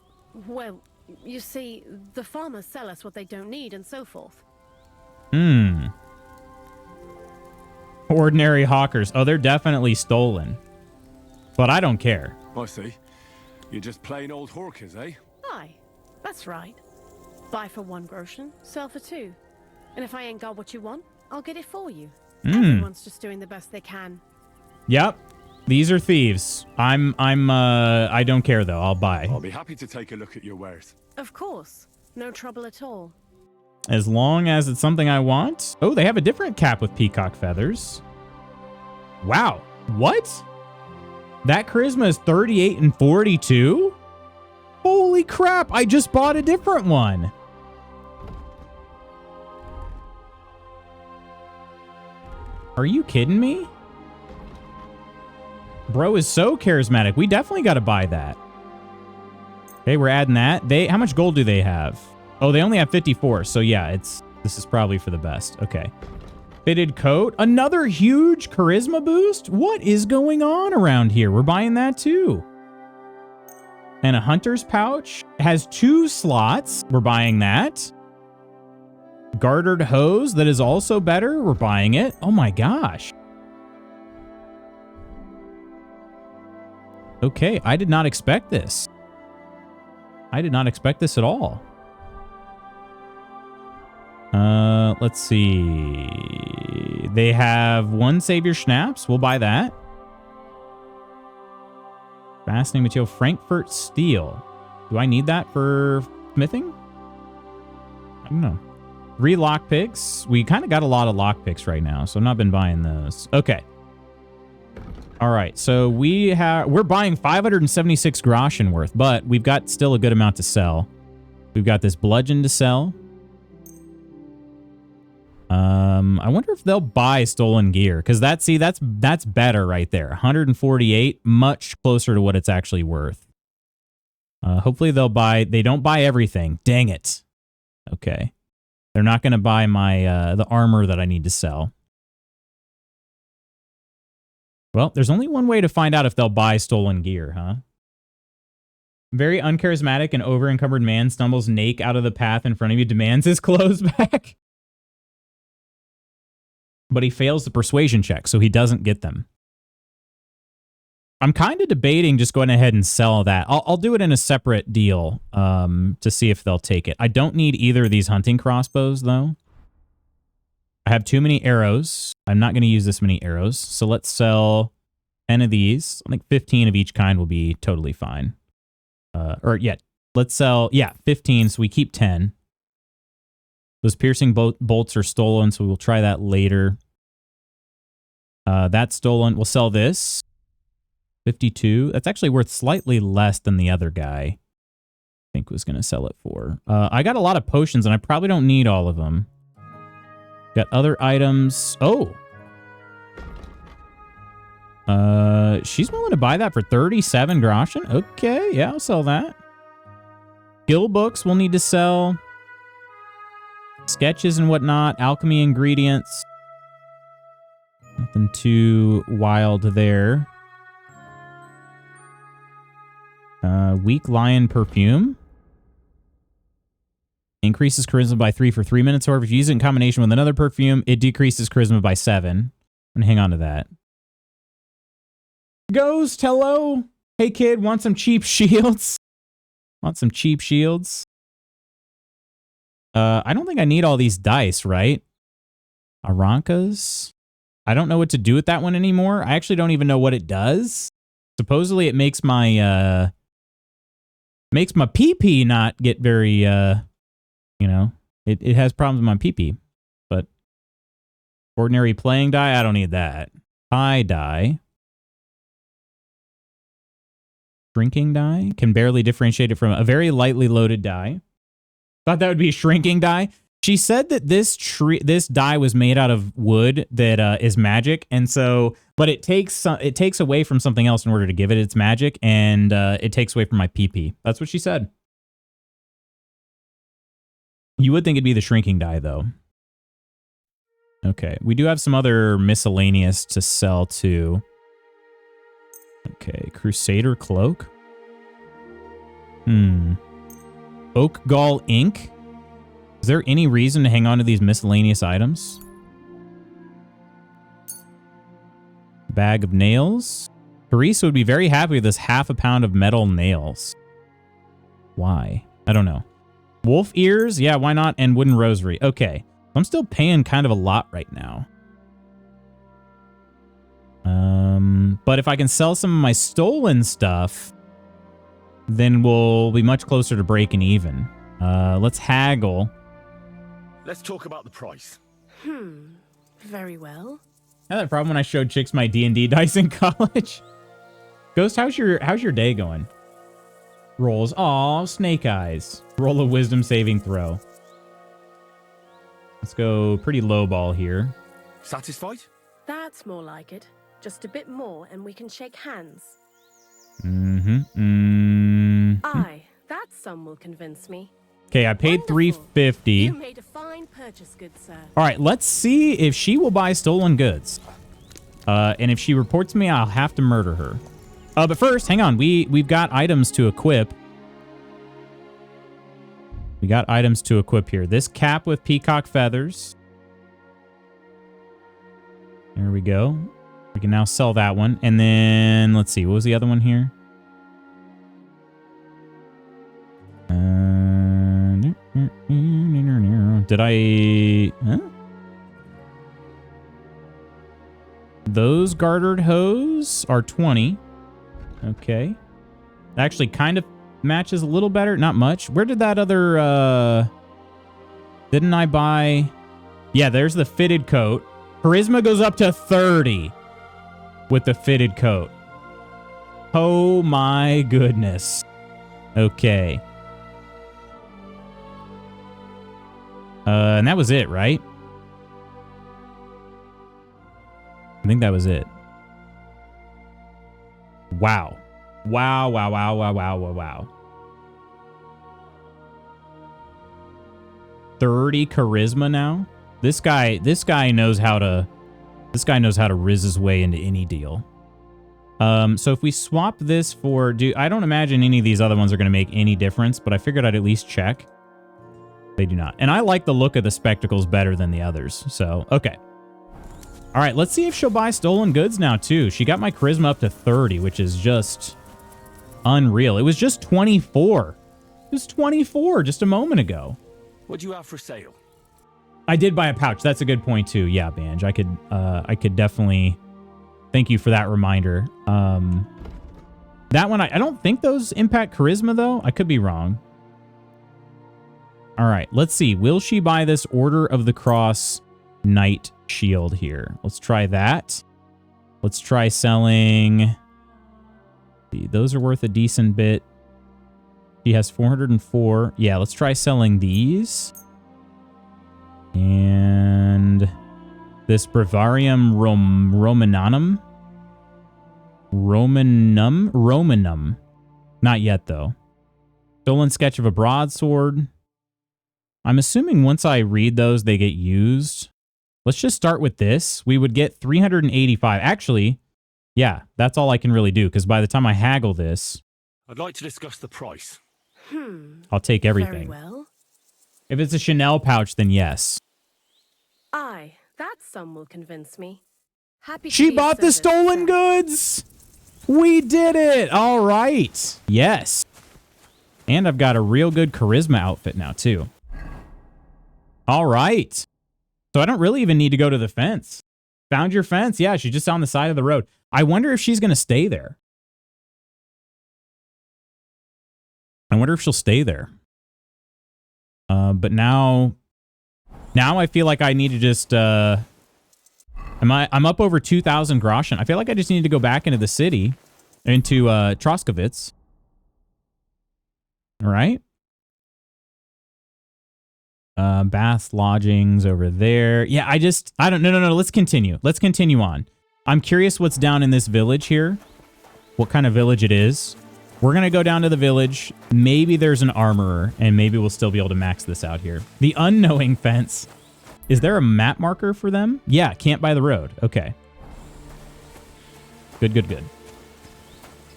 Well, you see, the farmers sell us what they don't need and so forth. Ordinary hawkers. Oh, they're definitely stolen. But I don't care. I see. You're just plain old hawkers, eh? Aye, that's right. Buy for 1 groschen, sell for 2. And if I ain't got what you want, I'll get it for you. Everyone's just doing the best they can. Yep. These are thieves. I don't care though. I'll buy. I'll be happy to take a look at your wares. Of course. No trouble at all. As long as it's something I want. Oh, they have a different cap with peacock feathers. Wow. What? That charisma is 38 and 42? Holy crap. I just bought a different one. Are you kidding me? Bro is so charismatic. We definitely got to buy that. Okay, we're adding that. How much gold do they have? Oh, they only have 54. So yeah, this is probably for the best. Okay. Fitted coat. Another huge charisma boost? What is going on around here? We're buying that too. And a hunter's pouch. It has 2 slots. We're buying that. Gartered hose. That is also better. We're buying it. Oh my gosh. Okay, I did not expect this. I did not expect this at all. Let's see. They have 1 Savior Schnapps. We'll buy that. Fastening material, Frankfurt steel. Do I need that for smithing? I don't know. 3 lockpicks. We kind of got a lot of lockpicks right now, so I've not been buying those. Okay. All right, so we're buying 576 groschen worth, but we've got still a good amount to sell. We've got this bludgeon to sell. I wonder if they'll buy stolen gear, because that's better right there. 148, much closer to what it's actually worth. Hopefully they'll buy. They don't buy everything. Dang it. Okay, they're not going to buy my the armor that I need to sell. Well, there's only one way to find out if they'll buy stolen gear, huh? Very uncharismatic and over-encumbered man stumbles naked out of the path in front of you, demands his clothes back. But he fails the persuasion check, so he doesn't get them. I'm kind of debating just going ahead and sell that. I'll do it in a separate deal to see if they'll take it. I don't need either of these hunting crossbows, though. I have too many arrows. I'm not going to use this many arrows. So let's sell 10 of these. I think 15 of each kind will be totally fine. Let's sell, 15, so we keep 10. Those piercing bolts are stolen, so we'll try that later. That's stolen. We'll sell this. 52. That's actually worth slightly less than the other guy I think was going to sell it for. I got a lot of potions, and I probably don't need all of them. Got other items. Oh. She's willing to buy that for 37 groschen. Okay, yeah, I'll sell that. Skill books we'll need to sell. Sketches and whatnot. Alchemy ingredients. Nothing too wild there. Weak lion perfume. Increases charisma by 3 for 3 minutes. However, if you use it in combination with another perfume, it decreases charisma by 7. I'm gonna hang on to that. Ghost, hello. Hey kid, want some cheap shields? Want some cheap shields? I don't think I need all these dice, right? Arankas. I don't know what to do with that one anymore. I actually don't even know what it does. Supposedly it makes my PP not get very you know, it has problems with my PP. But ordinary playing die, I don't need that. High die. Shrinking die. Can barely differentiate it from a very lightly loaded die. Thought that would be a shrinking die. She said that this dye was made out of wood that is magic, and so, but it takes away from something else in order to give it its magic, and it takes away from my PP. That's what she said. You would think it'd be the shrinking dye, though. Okay, we do have some other miscellaneous to sell too. Okay, Crusader Cloak. Oak Gall Ink. Is there any reason to hang on to these miscellaneous items? Bag of nails. Teresa would be very happy with this ½ pound of metal nails. Why? I don't know. Wolf ears? Yeah, why not? And wooden rosary. Okay. I'm still paying kind of a lot right now. But if I can sell some of my stolen stuff, then we'll be much closer to breaking even. Let's haggle. Let's talk about the price. Very well. I had that problem when I showed chicks my D&D dice in college. Ghost, how's your day going? Rolls. Aw, snake eyes. Roll a wisdom saving throw. Let's go pretty low ball here. Satisfied? That's more like it. Just a bit more and we can shake hands. Aye, that sum will convince me. Okay, I paid Wonderful. $350. You made a fine purchase, good sir. All right, let's see if she will buy stolen goods. And if she reports me, I'll have to murder her. But first, hang on. We've got items to equip. We got items to equip here. This cap with peacock feathers. There we go. We can now sell that one. And then, let's see. What was the other one here? Did I... Huh? Those gartered hose are 20. Okay. Actually kind of matches a little better. Not much. Where did that other... Didn't I buy... Yeah, there's the fitted coat. Charisma goes up to 30 with the fitted coat. Oh my goodness. Okay. And that was it, right? I think that was it. Wow. Wow, wow, wow, wow, wow, wow, wow. 30 charisma now? This guy knows how to riz his way into any deal. So if we swap this for I don't imagine any of these other ones are going to make any difference, but I figured I'd at least check. They do not. And I like the look of the spectacles better than the others. So, okay. All right, let's see if she'll buy stolen goods now, too. She got my charisma up to 30, which is just unreal. It was just 24. It was 24 just a moment ago. What do you have for sale? I did buy a pouch. That's a good point, too. Yeah, Banj. I could definitely... Thank you for that reminder. That one, I don't think those impact charisma, though. I could be wrong. All right, let's see. Will she buy this Order of the Cross Knight shield here? Let's try that. Let's try selling... Those are worth a decent bit. She has 404. Yeah, let's try selling these. And this Bravarium Romanum. Romanum. Not yet, though. Stolen sketch of a broadsword. I'm assuming once I read those, they get used. Let's just start with this. We would get 385. Actually, yeah, that's all I can really do, because by the time I haggle this... I'd like to discuss the price. I'll take everything. Very well. If it's a Chanel pouch, then yes. Aye, that sum will convince me. Happy to She be of bought the service, stolen sir. goods! We did it! All right. Yes. And I've got a real good charisma outfit now, too. All right. So I don't really even need to go to the fence. Found your fence. Yeah, she's just on the side of the road. I wonder if she's going to stay there. I wonder if she'll stay there. But now I feel like I need to just... I'm up over 2,000 groschen. I feel like I just need to go back into the city, into Troskowitz. All right. Bath lodgings over there. Yeah, I don't, no. Let's continue. Let's continue on. I'm curious what's down in this village here. What kind of village it is. We're going to go down to the village. Maybe there's an armorer, and maybe we'll still be able to max this out here. The unknowing fence. Is there a map marker for them? Yeah, camp by the road. Okay. Good.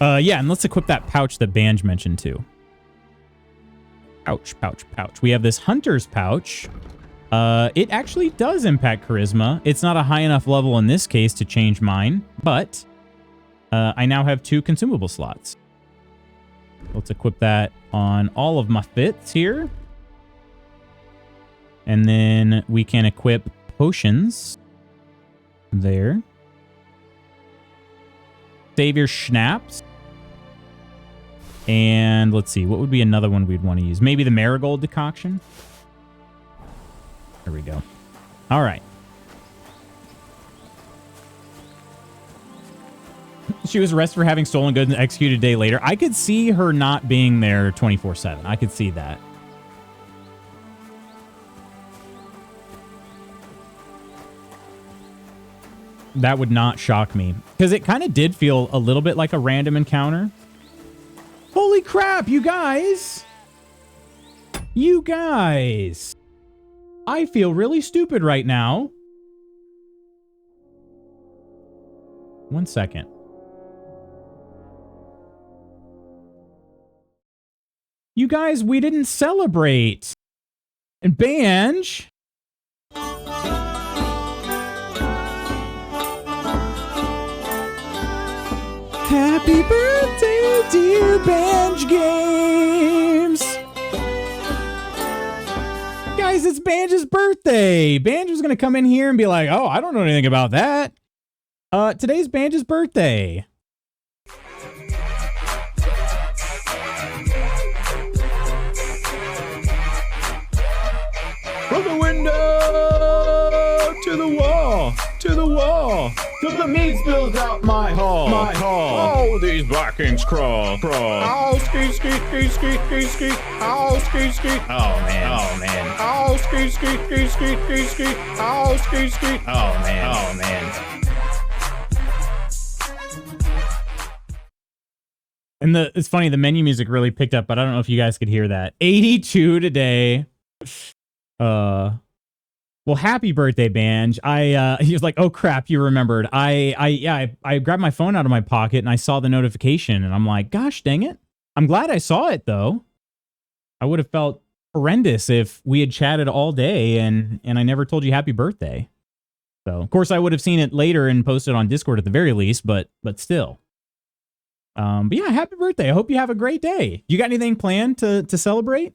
Yeah, and let's equip that pouch that Banj mentioned too. Pouch. We have this hunter's pouch. It actually does impact charisma. It's not a high enough level in this case to change mine, but I now have 2 consumable slots. Let's equip that on all of my fits here. And then we can equip potions there. Savior Schnapps. And let's see, what would be another one we'd want to use? Maybe the Marigold Decoction? There we go. All right. She was arrested for having stolen goods and executed a day later. I could see her not being there 24/7. I could see that. That would not shock me. Because it kind of did feel a little bit like a random encounter. Holy crap, you guys! You guys! I feel really stupid right now. 1 second. You guys, we didn't celebrate. And Banj... Happy birthday, dear Banj Games! Guys, it's Banj's birthday! Banj was gonna come in here and be like, oh, I don't know anything about that. Today's Banj's birthday. From the window to the wall, to the wall, till the meat spills out my hall, my hall. Oh, these Blackings crawl. Oh, ski. Oh, ski. Oh, man. Oh, ski. Oh, ski. Oh, man. And it's funny, the menu music really picked up, but I don't know if you guys could hear that. 82 today. Well, happy birthday, Banj. He was like, oh crap, you remembered. I grabbed my phone out of my pocket and I saw the notification and I'm like, gosh dang it. I'm glad I saw it though. I would have felt horrendous if we had chatted all day and I never told you happy birthday. So of course I would have seen it later and posted on Discord at the very least, but still. But yeah, happy birthday. I hope you have a great day. You got anything planned to celebrate?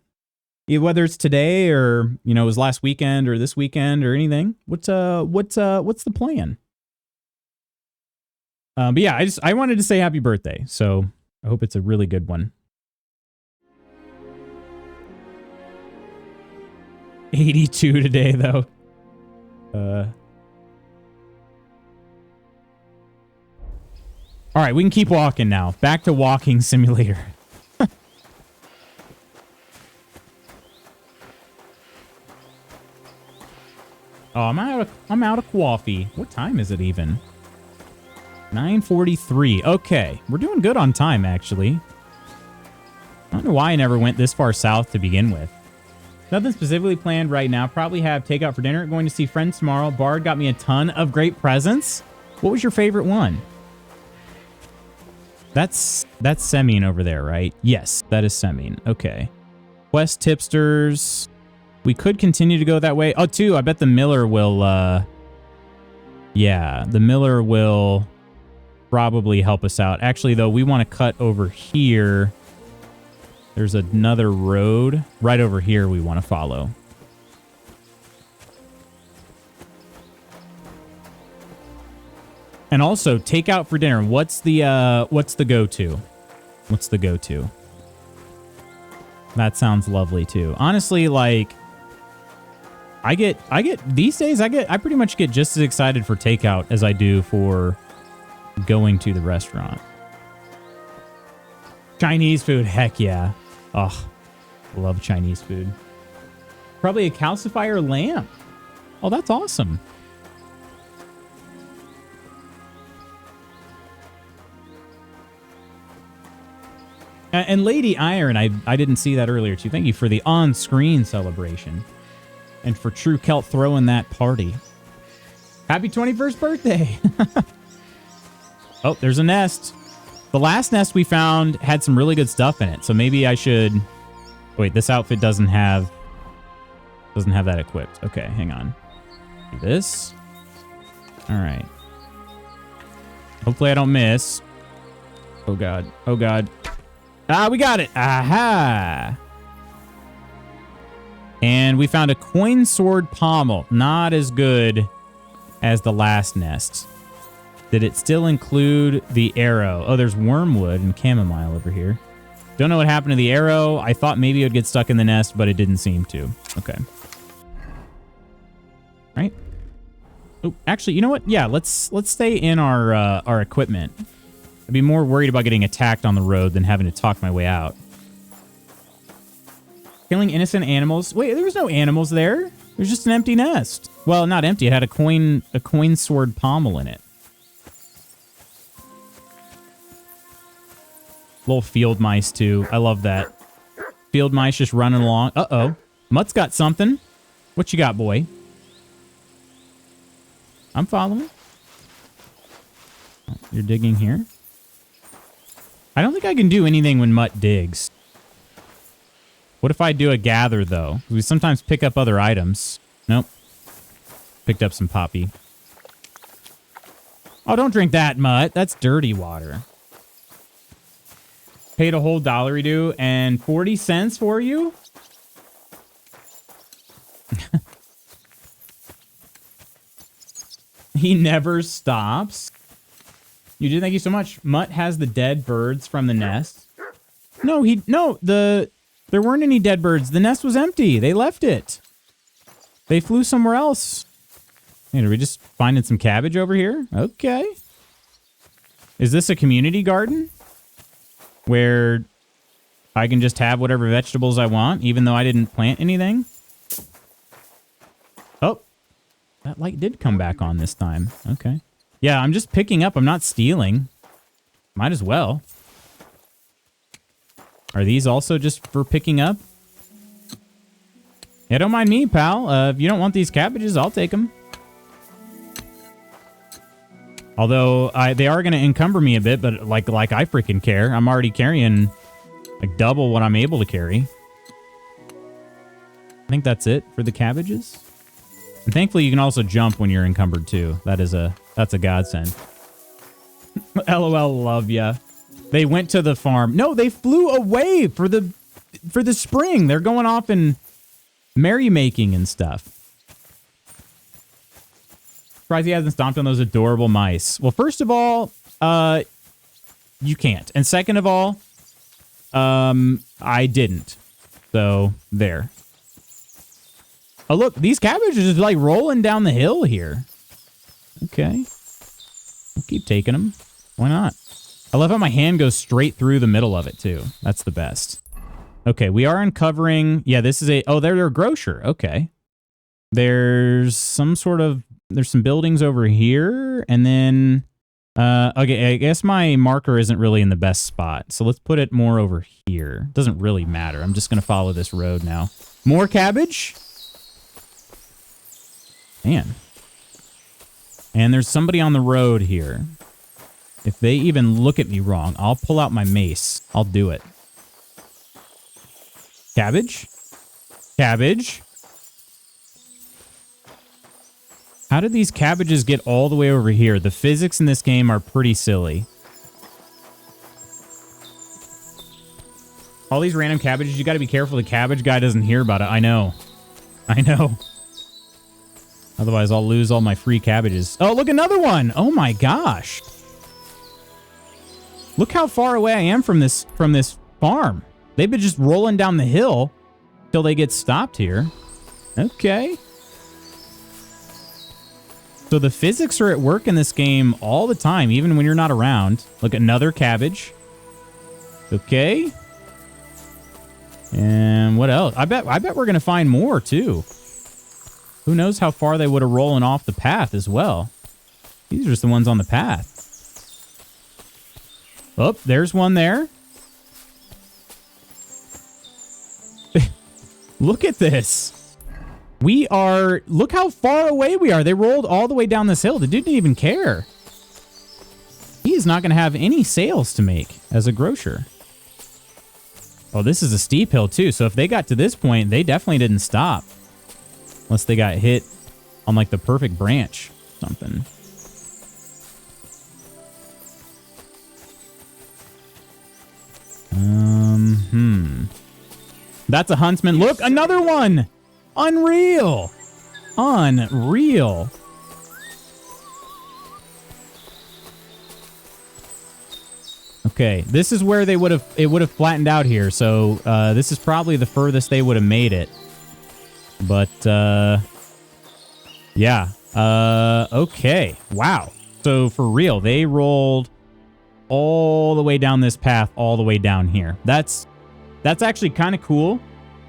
Whether it's today or, you know, it was last weekend or this weekend or anything. What's the plan? But yeah, I wanted to say happy birthday. So I hope it's a really good one. 82 today though. All right, we can keep walking now. Back to walking simulator. Oh, I'm out of coffee. What time is it even? 9:43. Okay, we're doing good on time, actually. I don't know why I never went this far south to begin with. Nothing specifically planned right now. Probably have takeout for dinner. Going to see friends tomorrow. Bard got me a ton of great presents. What was your favorite one? That's Semine over there, right? Yes, that is Semine. Okay. Quest tipsters. We could continue to go that way. Oh, too, I bet the Miller will, yeah, the Miller will probably help us out. Actually, though, we want to cut over here. There's another road right over here we want to follow. And also, takeout for dinner. What's the go-to? What's the go-to? That sounds lovely, too. Honestly, like... I get these days I pretty much get just as excited for takeout as I do for going to the restaurant. Chinese food, heck yeah. Oh, love Chinese food. Probably a calcifier lamp. Oh, that's awesome. And Lady Iron, I didn't see that earlier too. Thank you for the on-screen celebration. And for True Celt throwing that party. Happy 21st birthday! Oh, there's a nest. The last nest we found had some really good stuff in it. So maybe I should... Wait, this outfit doesn't have that equipped. Okay, hang on. Do this. All right. Hopefully I don't miss. Oh, God. Oh, God. Ah, we got it. Aha. And we found a coin sword pommel. Not as good as the last nest. Did it still include the arrow? Oh, there's wormwood and chamomile over here. Don't know what happened to the arrow. I thought maybe it would get stuck in the nest, but it didn't seem to. Okay. Right. Oh, actually, you know what? Yeah, let's stay in our equipment. I'd be more worried about getting attacked on the road than having to talk my way out. Killing innocent animals. Wait, there was no animals there. There's just an empty nest. Well, not empty. It had a coin sword pommel in it. Little field mice, too. I love that. Field mice just running along. Uh-oh. Mutt's got something. What you got, boy? I'm following. Oh, you're digging here? I don't think I can do anything when Mutt digs. What if I do a gather, though? We sometimes pick up other items. Nope. Picked up some poppy. Oh, don't drink that, Mutt. That's dirty water. Paid a whole $1 and 40 cents for you? He never stops. You do. Thank you so much. Mutt has the dead birds from the nest. No, there weren't any dead birds. The nest was empty. They left it. They flew somewhere else. Hey, are we just finding some cabbage over here? Okay. Is this a community garden? Where I can just have whatever vegetables I want, even though I didn't plant anything? Oh. That light did come back on this time. Okay. Yeah, I'm just picking up. I'm not stealing. Might as well. Are these also just for picking up? Yeah, don't mind me, pal. If you don't want these cabbages, I'll take them. Although they are going to encumber me a bit, but like I freaking care. I'm already carrying like double what I'm able to carry. I think that's it for the cabbages. And thankfully, you can also jump when you're encumbered too. That's a godsend. LOL, love ya. They went to the farm. No, they flew away for the spring. They're going off and merrymaking and stuff. Surprised he hasn't stomped on those adorable mice. Well, first of all, you can't. And second of all, I didn't. So, there. Oh, look, these cabbages are just like rolling down the hill here. Okay. I'll keep taking them. Why not? I love how my hand goes straight through the middle of it, too. That's the best. Okay, we are uncovering... Yeah, this is a... Oh, they're a grocer. Okay. There's some sort of... There's some buildings over here, and then... okay, I guess my marker isn't really in the best spot, so let's put it more over here. Doesn't really matter. I'm just going to follow this road now. More cabbage? Man. And there's somebody on the road here. If they even look at me wrong, I'll pull out my mace. I'll do it. Cabbage? Cabbage? How did these cabbages get all the way over here? The physics in this game are pretty silly. All these random cabbages, you got to be careful the cabbage guy doesn't hear about it. I know. I know. Otherwise, I'll lose all my free cabbages. Oh, look, another one. Oh, my gosh. Look how far away I am from this farm. They've been just rolling down the hill till they get stopped here. Okay. So the physics are at work in this game all the time, even when you're not around. Look, another cabbage. Okay. And what else? I bet we're going to find more, too. Who knows how far they would have rolling off the path as well. These are just the ones on the path. Oh, there's one there. Look at this. Look how far away we are. They rolled all the way down this hill. They didn't even care. He is not going to have any sales to make as a grocer. Oh, this is a steep hill too. So if they got to this point, they definitely didn't stop. Unless they got hit on like the perfect branch or something. That's a huntsman. Look, another one. Unreal. Unreal. Okay, this is where it would have flattened out here. So this is probably the furthest they would have made it. But yeah. Okay. Wow. So for real, they rolled all the way down this path, all the way down here. That's actually kind of cool.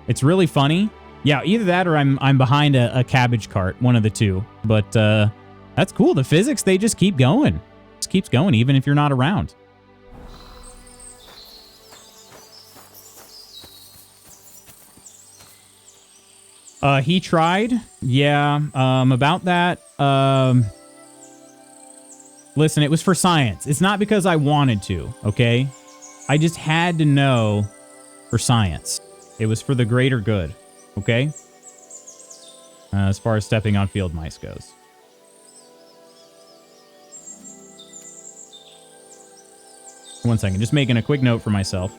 It's really funny. Yeah, either that or I'm behind a cabbage cart, one of the two. But that's cool. The physics, they just keep going. Just keeps going even if you're not around. He tried. Yeah, about that. Listen, it was for science. It's not because I wanted to, okay? I just had to know for science. It was for the greater good, okay? As far as stepping on field mice goes. One second, just making a quick note for myself.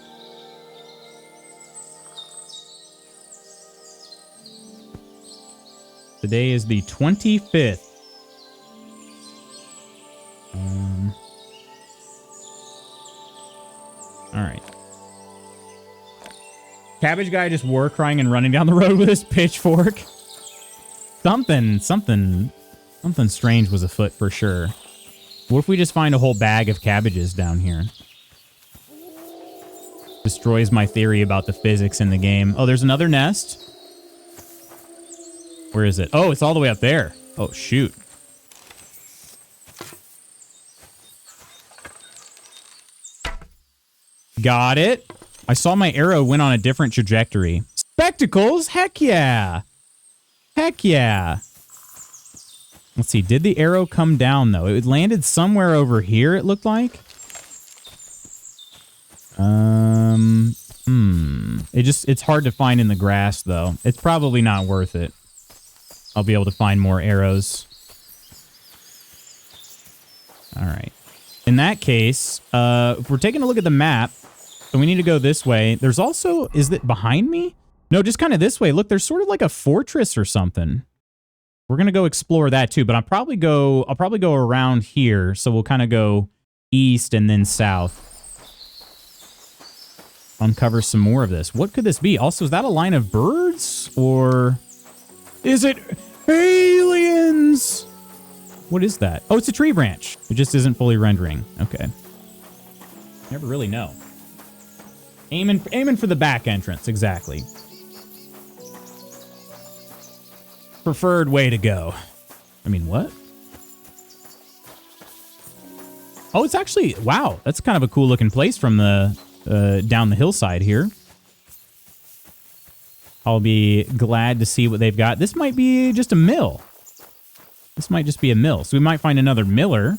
Today is the 25th. All right. Cabbage guy just war crying and running down the road with his pitchfork. Something strange was afoot for sure. What if we just find a whole bag of cabbages down here? Destroys my theory about the physics in the game. Oh, there's another nest. Where is it? Oh, it's all the way up there. Oh, shoot. Got it. I saw my arrow went on a different trajectory. Spectacles? Heck yeah. Heck yeah. Let's see. Did the arrow come down, though? It landed somewhere over here, it looked like. It's hard to find in the grass, though. It's probably not worth it. I'll be able to find more arrows. All right. In that case, if we're taking a look at the map, so we need to go this way. There's also, is it behind me? No, just kind of this way. Look, there's sort of like a fortress or something. We're going to go explore that too, but I'll probably go around here. So we'll kind of go east and then south. Uncover some more of this. What could this be? Also, is that a line of birds or is it aliens? What is that? Oh, it's a tree branch. It just isn't fully rendering. Okay. Never really know. Aiming for the back entrance. Exactly. Preferred way to go. I mean, what? Oh, it's actually, wow. That's kind of a cool looking place from the, down the hillside here. I'll be glad to see what they've got. This might be just a mill. This might just be a mill. So we might find another miller.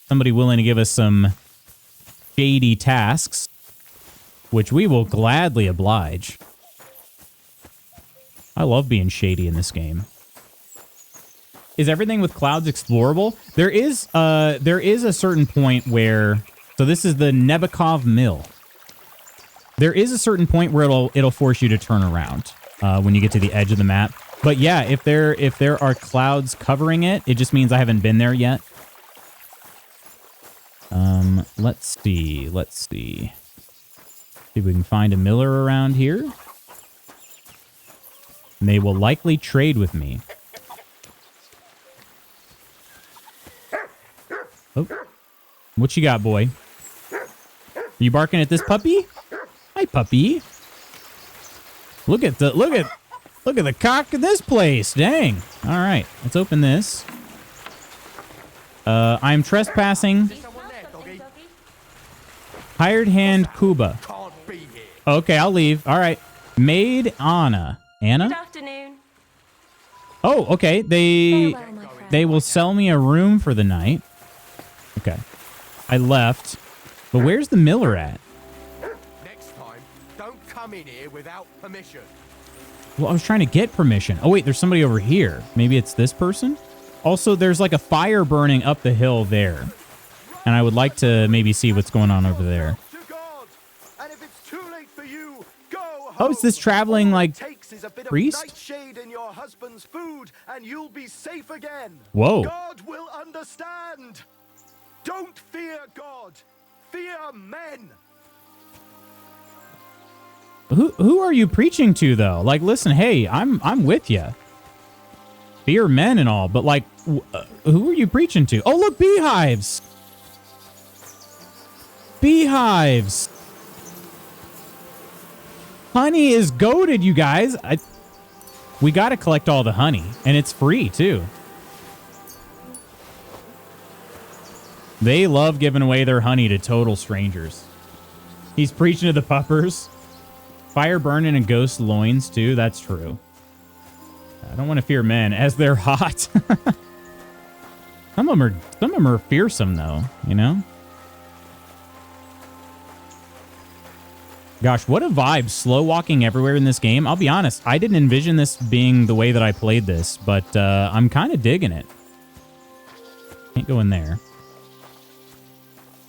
Somebody willing to give us some shady tasks, which we will gladly oblige. I love being shady in this game. Is everything with clouds explorable? There is a certain point where, so this is the Nebakov Mill. There is a certain point where it'll force you to turn around when you get to the edge of the map. But yeah, if there are clouds covering it, it just means I haven't been there yet. Let's see. See if we can find a miller around here. And they will likely trade with me. Oh. What you got, boy? Are you barking at this puppy? Hi, puppy. Look at the cock of this place. Dang. All right, let's open this. I'm trespassing. Hired hand Kuba. Okay, I'll leave. All right. Maid Anna. Anna? Good afternoon. Oh, okay. They will sell me a room for the night. Okay. I left. But where's the miller at? Next time, don't come in here without permission. Well, I was trying to get permission. Oh, wait, there's somebody over here. Maybe it's this person? Also, there's like a fire burning up the hill there. And I would like to maybe see what's going on over there. To God. And if it's too late for you, go home. Oh, is this traveling, like, All it takes is a bit priest? of nightshade in your husband's food, and you'll be safe again. Whoa. God will understand. Don't fear God. Fear men. Who are you preaching to, though? Like, listen, hey, I'm with you. Fear men and all, but like, who are you preaching to? Oh, look, beehives. Beehives. Honey is goated, you guys. We got to collect all the honey, and it's free, too. They love giving away their honey to total strangers. He's preaching to the puppers. Fire burning and ghost loins, too. That's true. I don't want to fear men, as they're hot. Some of them are fearsome, though, you know? Gosh, what a vibe. Slow walking everywhere in this game. I'll be honest, I didn't envision this being the way that I played this, but I'm kind of digging it. Can't go in there.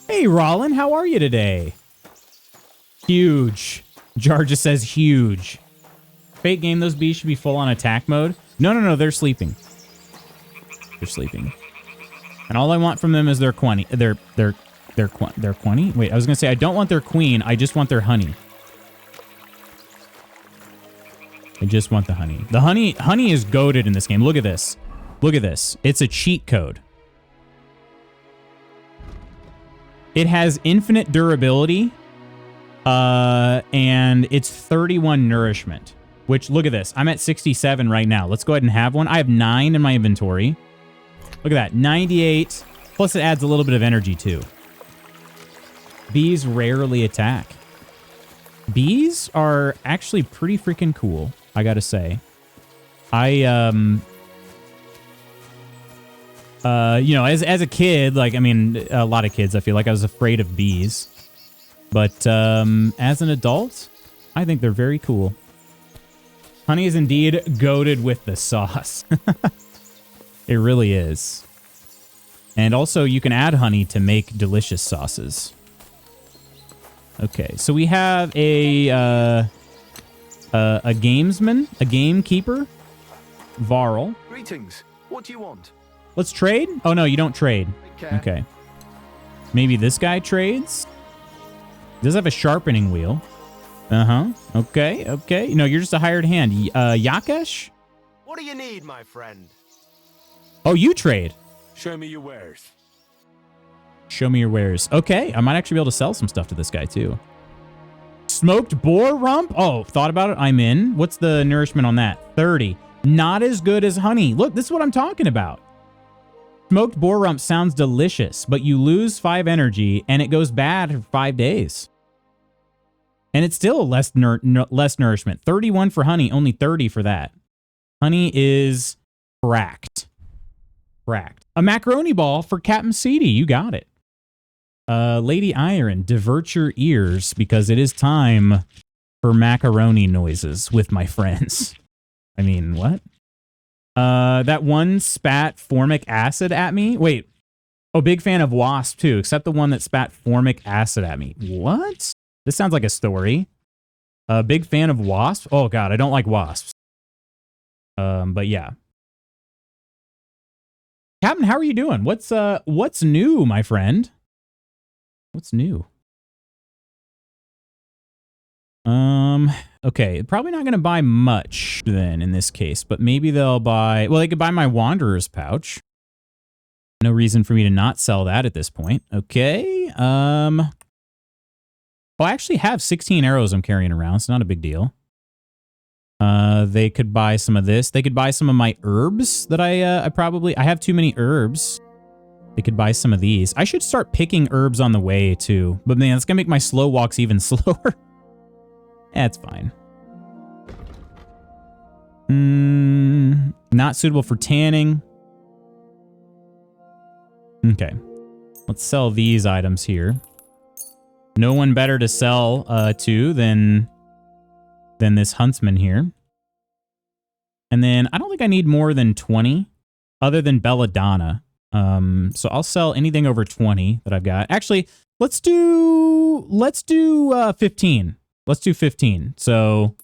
Hey, Rollin, how are you today? Huge. Jar just says huge. Fate game, those bees should be full on attack mode. No, they're sleeping. They're sleeping. And all I want from them is their queen. Their queen? Wait, I was going to say I don't want their queen. I just want their honey. I just want the honey. The honey is goated in this game. Look at this. Look at this. It's a cheat code. It has infinite durability. And it's 31 nourishment. Which, look at this. I'm at 67 right now. Let's go ahead and have one. I have 9 in my inventory. Look at that. 98. Plus it adds a little bit of energy, too. Bees rarely attack. Bees are actually pretty freaking cool, I gotta say. You know, as a kid, like, I mean, a lot of kids, I feel like I was afraid of bees. But as an adult, I think they're very cool. Honey is indeed goated with the sauce. It really is. And also, you can add honey to make delicious sauces. Okay, so we have a gamesman, a gamekeeper, Varl. Greetings. What do you want? Let's trade? Oh, no, you don't trade. Take care. Okay. Maybe this guy trades? Does have a sharpening wheel. Uh-huh. Okay. No, you're just a hired hand. Yakesh? What do you need, my friend? Oh, you trade. Show me your wares. Show me your wares. Okay, I might actually be able to sell some stuff to this guy, too. Smoked boar rump? Oh, thought about it? I'm in. What's the nourishment on that? 30. Not as good as honey. Look, this is what I'm talking about. Smoked boar rump sounds delicious, but you lose 5 energy, and it goes bad for 5 days. And it's still less nourishment. 31 for honey, only 30 for that. Honey is cracked. Cracked. A macaroni ball for Captain Seedy. You got it. Lady Iron, divert your ears because it is time for macaroni noises with my friends. I mean, what? That one spat formic acid at me. Wait. Oh, big fan of wasp too, except the one that spat formic acid at me. What? This sounds like a story. Big fan of wasps. Oh god, I don't like wasps. But yeah. Captain, how are you doing? What's new, my friend? What's new? Okay, probably not going to buy much then in this case, but maybe they'll buy, well, they could buy my Wanderer's pouch. No reason for me to not sell that at this point. Okay. Well, I actually have 16 arrows I'm carrying around. It's not a big deal. They could buy some of this. They could buy some of my herbs that I have too many herbs. They could buy some of these. I should start picking herbs on the way too. But man, it's gonna make my slow walks even slower. That's fine. Not suitable for tanning. Okay. Let's sell these items here. No one better to sell to than this huntsman here. And then I don't think I need more than 20 other than belladonna. So I'll sell anything over 20 that I've got. Actually, let's do 15. Let's do 15. So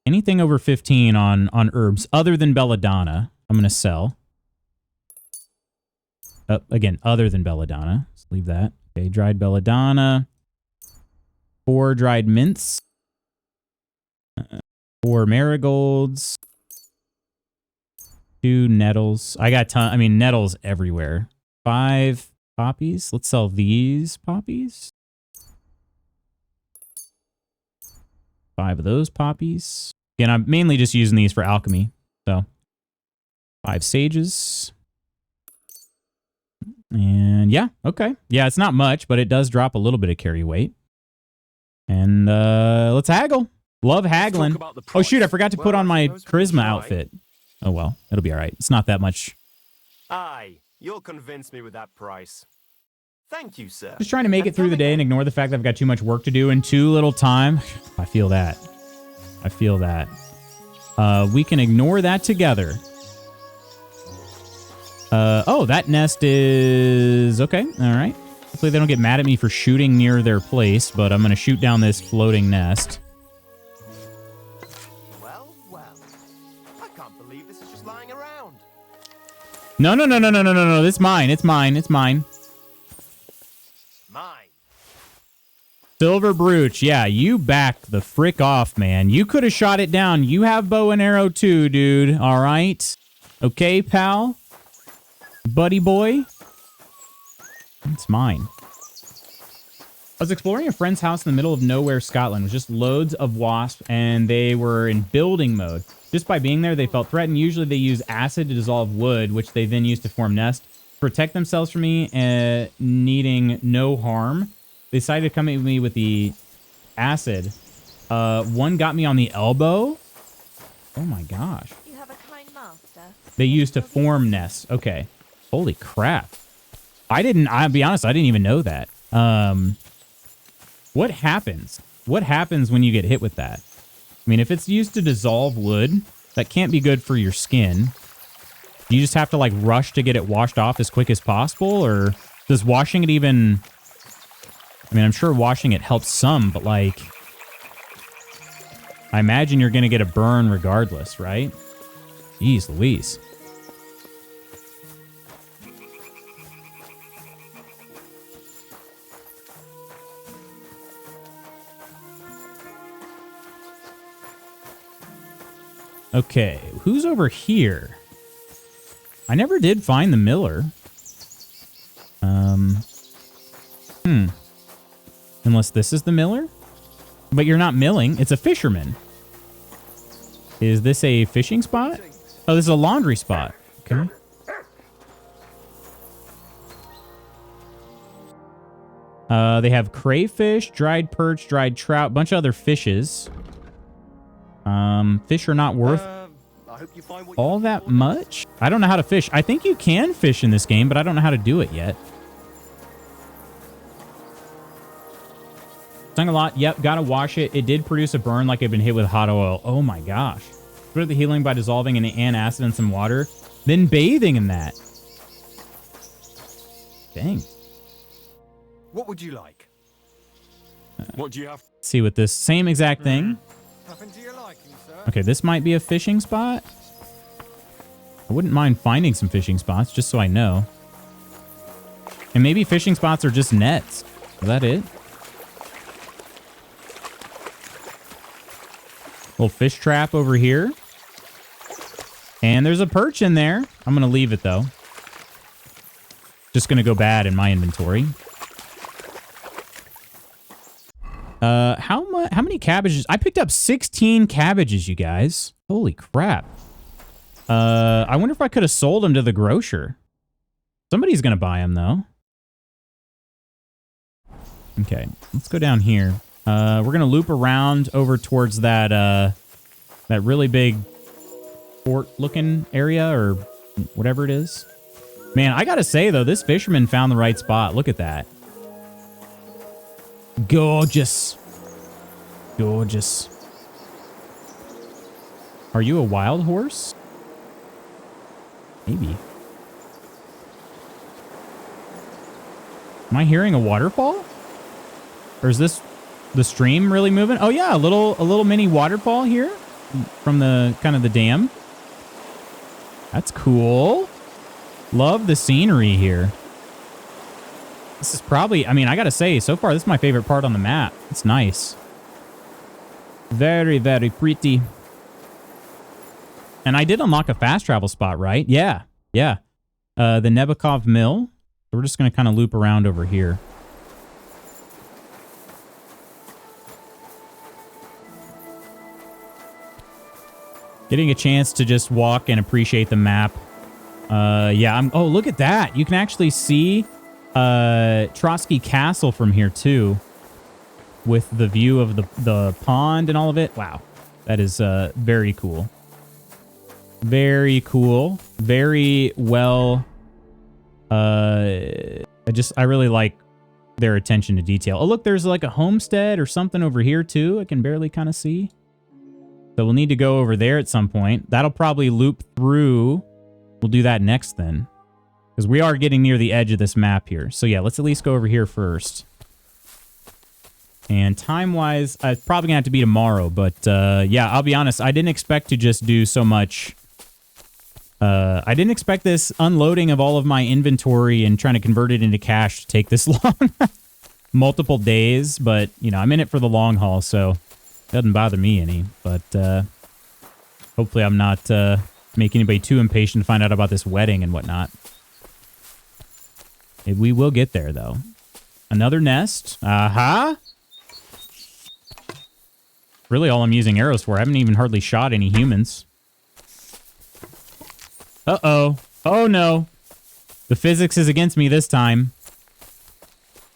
anything over 15 on herbs other than belladonna, I'm going to sell. Again, other than belladonna. Let's leave that. Okay, dried belladonna. 4 dried mints. 4 marigolds. 2 nettles. I got nettles everywhere. 5 poppies. Let's sell these poppies. 5 of those poppies. Again, I'm mainly just using these for alchemy. So 5 sages. And yeah, okay. Yeah, it's not much, but it does drop a little bit of carry weight. And let's haggle. Love haggling. Oh shoot, I forgot to put on my charisma outfit. Oh well, it'll be all right. It's not that much. Aye, you'll convince me with that price. Thank you, sir. Just trying to make it through the day and ignore the fact that I've got too much work to do in too little time. I feel that. I feel that. We can ignore that together. Oh, that nest is okay. All right. Hopefully they don't get mad at me for shooting near their place, but I'm going to shoot down this floating nest. Well, I can't believe this is just lying around. No. It's mine. It's mine. It's mine. Mine. Silver brooch. Yeah, you back the frick off, man. You could have shot it down. You have bow and arrow too, dude. All right. Okay, pal. Buddy boy. It's mine. I was exploring a friend's house in the middle of nowhere, Scotland, with just loads of wasps, and they were in building mode. Just by being there, they felt threatened. Usually they use acid to dissolve wood, which they then use to form nests. To protect themselves from me, needing no harm, they decided to come at me with the acid. One got me on the elbow. Oh my gosh. You have a kind master. They used to form nests. Okay. Holy crap. I'll be honest, I didn't even know that. What happens? What happens when you get hit with that? I mean, if it's used to dissolve wood, that can't be good for your skin. You just have to like rush to get it washed off as quick as possible, or does washing it even... I mean, I'm sure washing it helps some, but like... I imagine you're going to get a burn regardless, right? Jeez Louise. Okay, who's over here? I never did find the miller. Unless this is the miller? But you're not milling. It's a fisherman. Is this a fishing spot? Oh, this is a laundry spot. Okay. They have crayfish, dried perch, dried trout, bunch of other fishes. Fish are not worth all that much. I don't know how to fish. I think you can fish in this game, but I don't know how to do it yet. Stung a lot. Yep, gotta wash it. It did produce a burn like I've been hit with hot oil. Oh my gosh. Put the healing by dissolving an acid in some water, then bathing in that. Dang. What would you like? What do you have? See with this same exact thing. Nothing to your liking, sir. Okay, this might be a fishing spot. I wouldn't mind finding some fishing spots, just so I know. And maybe fishing spots are just nets. Is that it? Little fish trap over here. And there's a perch in there. I'm going to leave it, though. Just going to go bad in my inventory. How many cabbages? I picked up 16 cabbages, you guys. Holy crap. I wonder if I could have sold them to the grocer. Somebody's gonna buy them though. Okay, let's go down here. We're gonna loop around over towards that that really big fort-looking area or whatever it is. Man, I gotta say though, this fisherman found the right spot. Look at that. Gorgeous. Gorgeous. Are you a wild horse? Maybe. Am I hearing a waterfall? Or is this the stream really moving? Oh yeah, a little mini waterfall here from the kind of the dam. That's cool. Love the scenery here. This is probably, I mean, I gotta say, so far this is my favorite part on the map. It's nice. Very, very pretty. And I did unlock a fast travel spot, right? Yeah, yeah. The Nebakov Mill. So we're just gonna kind of loop around over here. Getting a chance to just walk and appreciate the map. Yeah, oh, look at that. You can actually see Trotsky Castle from here too, with the view of the pond and all of it. Wow, that is very cool. Very cool. Very well. I really like their attention to detail. Oh, look, there's like a homestead or something over here too. I can barely kind of see. So we'll need to go over there at some point. That'll probably loop through. We'll do that next then, because we are getting near the edge of this map here. So yeah, let's at least go over here first. And time-wise, it's probably gonna have to be tomorrow. But yeah, I'll be honest, I didn't expect to just do so much. I didn't expect this unloading of all of my inventory and trying to convert it into cash to take this long. Multiple days, but you know, I'm in it for the long haul, so it doesn't bother me any. But hopefully I'm not make anybody too impatient to find out about this wedding and whatnot. We will get there, though. Another nest. Aha! Really all I'm using arrows for. I haven't even hardly shot any humans. Uh-oh. Oh, no. The physics is against me this time.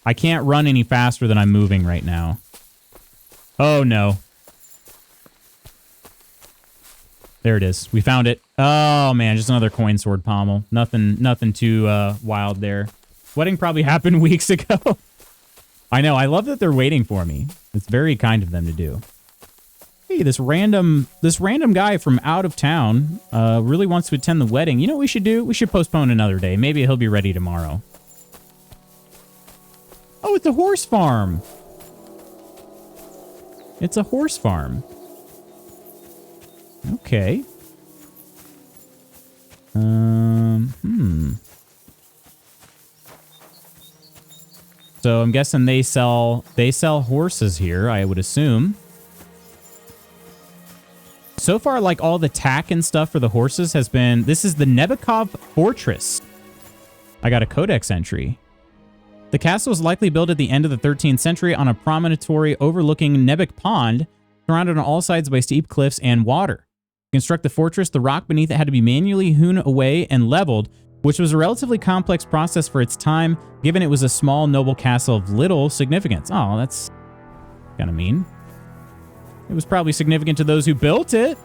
I can't run any faster than I'm moving right now. Oh, no. There it is. We found it. Oh, man. Just another coin sword pommel. Nothing too wild there. Wedding probably happened weeks ago. I know. I love that they're waiting for me. It's very kind of them to do. Hey, this random guy from out of town really wants to attend the wedding. You know what we should do? We should postpone another day. Maybe he'll be ready tomorrow. Oh, it's a horse farm. It's a horse farm. Okay. So I'm guessing they sell horses here, I would assume. So far, like all the tack and stuff for the horses has been, this is the Nebakov Fortress. I got a codex entry. The castle was likely built at the end of the 13th century on a promontory overlooking Nebak Pond, surrounded on all sides by steep cliffs and water. To construct the fortress, the rock beneath it had to be manually hewn away and leveled, which was a relatively complex process for its time, given it was a small, noble castle of little significance. Oh, that's kind of mean. It was probably significant to those who built it.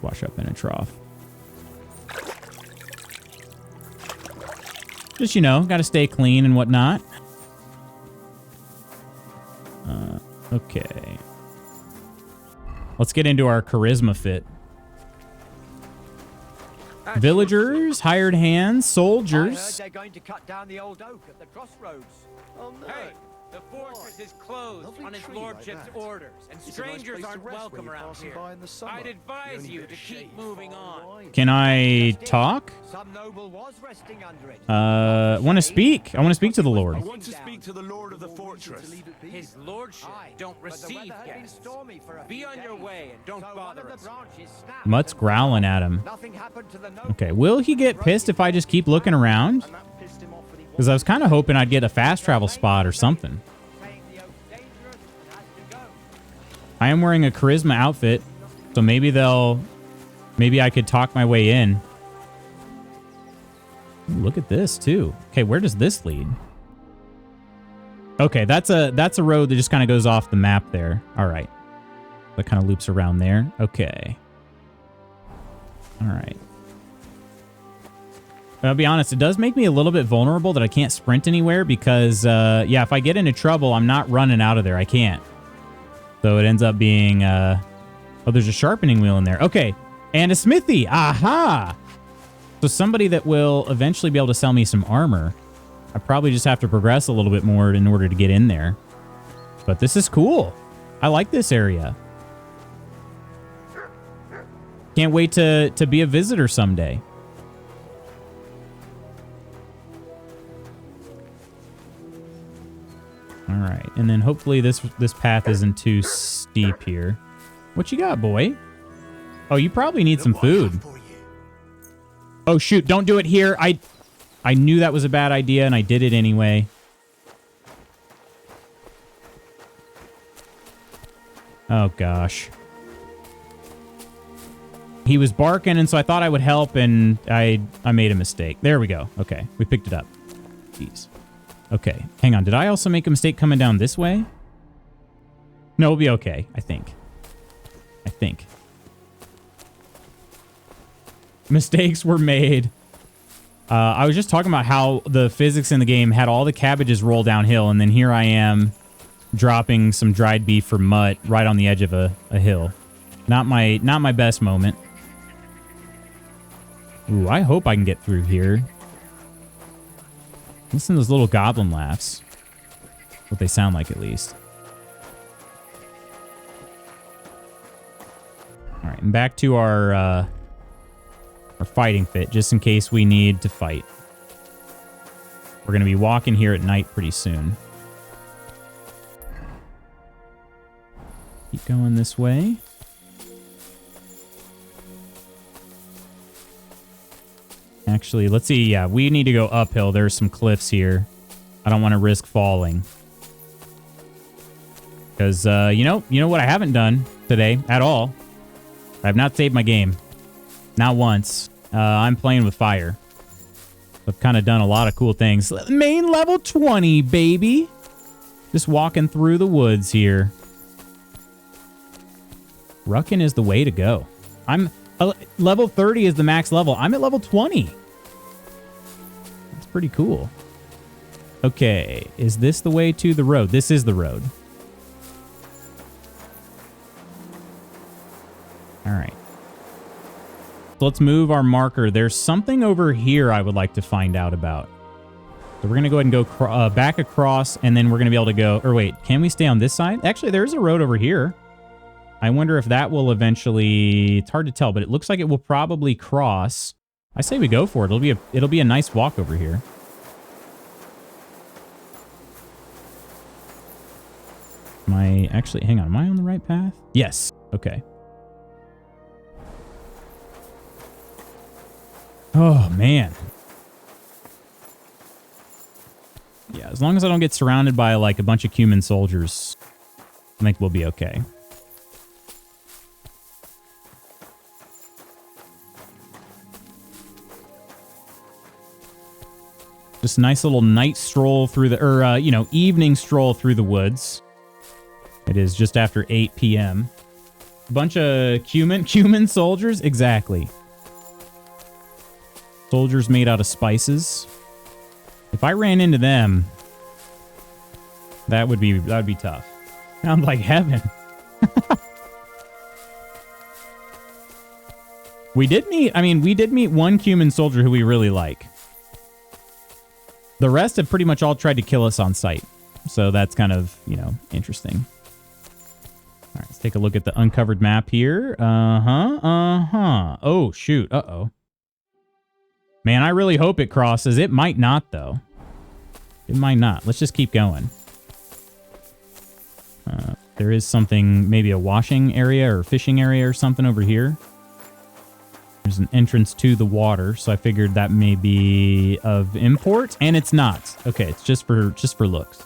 Wash up in a trough. Just, you know, got to stay clean and whatnot. Okay. Let's get into our charisma fit. Villagers, hired hands, soldiers. I heard they're going to cut down the old oak at the crossroads. Oh no. Hey, the fortress is closed on his lordship's orders, and strangers aren't welcome around here. I'd advise you to keep moving on. Can I talk? Some noble was resting under it. Want to speak? I want to speak to the Lord. I want to speak to the lord of the fortress. His lordship don't receive guests. Be on your way and don't bother us. Mutt's growling at him. Nothing happened to the noble. Okay, will he get pissed if I just keep looking around? Because I was kind of hoping I'd get a fast travel spot or something. I am wearing a charisma outfit, so maybe maybe I could talk my way in. Ooh, look at this too. Okay, where does this lead? Okay, that's a road that just kind of goes off the map there. All right. That kind of loops around there. Okay. All right. I'll be honest, it does make me a little bit vulnerable that I can't sprint anywhere because, yeah, if I get into trouble, I'm not running out of there. I can't. So it ends up being, oh, there's a sharpening wheel in there. Okay, and a smithy. Aha! So somebody that will eventually be able to sell me some armor. I probably just have to progress a little bit more in order to get in there. But this is cool. I like this area. Can't wait to be a visitor someday. All right, and then hopefully this path isn't too steep here. What you got, boy? Oh, you probably need some food. Oh shoot! Don't do it here. I knew that was a bad idea, and I did it anyway. Oh gosh. He was barking, and so I thought I would help, and I made a mistake. There we go. Okay, we picked it up. Jeez. Okay, hang on. Did I also make a mistake coming down this way? No, we'll be okay, I think. Mistakes were made. I was just talking about how the physics in the game had all the cabbages roll downhill, and then here I am dropping some dried beef for mutt right on the edge of a hill. Not my best moment. Ooh, I hope I can get through here. Listen to those little goblin laughs. What they sound like, at least. All right, and back to our fighting fit, just in case we need to fight. We're going to be walking here at night pretty soon. Keep going this way. Actually, let's see. Yeah, we need to go uphill. There's some cliffs here. I don't want to risk falling. Because, you know what I haven't done today at all? I have not saved my game. Not once. I'm playing with fire. I've kind of done a lot of cool things. Main level 20, baby. Just walking through the woods here. Rucking is the way to go. Level 30 is the max level. I'm at level 20. That's pretty cool. Okay, is this the way to the road? This is the road. All right. So let's move our marker. There's something over here I would like to find out about. So we're going to go ahead and go back across, and then we're going to be able to go... Or wait, can we stay on this side? Actually, there's a road over here. I wonder if that will eventually... It's hard to tell, but it looks like it will probably cross. I say we go for it. It'll be a nice walk over here. Actually, hang on. Am I on the right path? Yes. Okay. Oh, man. Yeah, as long as I don't get surrounded by, like, a bunch of human soldiers, I think we'll be okay. Just a nice little night stroll through the, or, evening stroll through the woods. It is just after 8 p.m. A bunch of cumin soldiers? Exactly. Soldiers made out of spices. If I ran into them, that would be tough. Sounds like heaven. We did meet one human soldier who we really like. The rest have pretty much all tried to kill us on sight. So that's kind of, interesting. All right, let's take a look at the uncovered map here. Oh, shoot. Uh-oh. Man, I really hope it crosses. It might not, though. It might not. Let's just keep going. There is something, maybe a washing area or fishing area or something over here. There's an entrance to the water, so I figured that may be of import, and it's not. Okay, it's just for looks.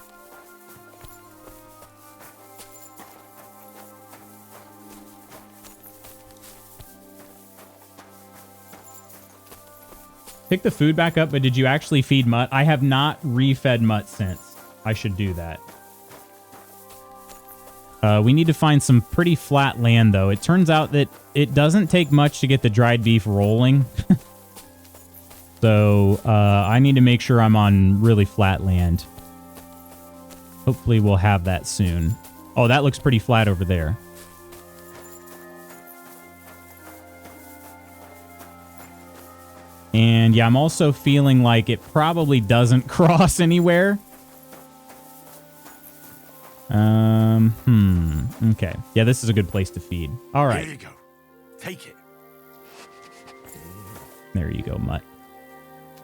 Pick the food back up, but did you actually feed Mutt? I have not refed Mutt since. I should do that. We need to find some pretty flat land, though. It turns out that it doesn't take much to get the dried beef rolling. So I need to make sure I'm on really flat land. Hopefully we'll have that soon. Oh, that looks pretty flat over there. And yeah, I'm also feeling like it probably doesn't cross anywhere. Okay. Yeah, this is a good place to feed. All right. Here you go. Take it. There you go, Mutt.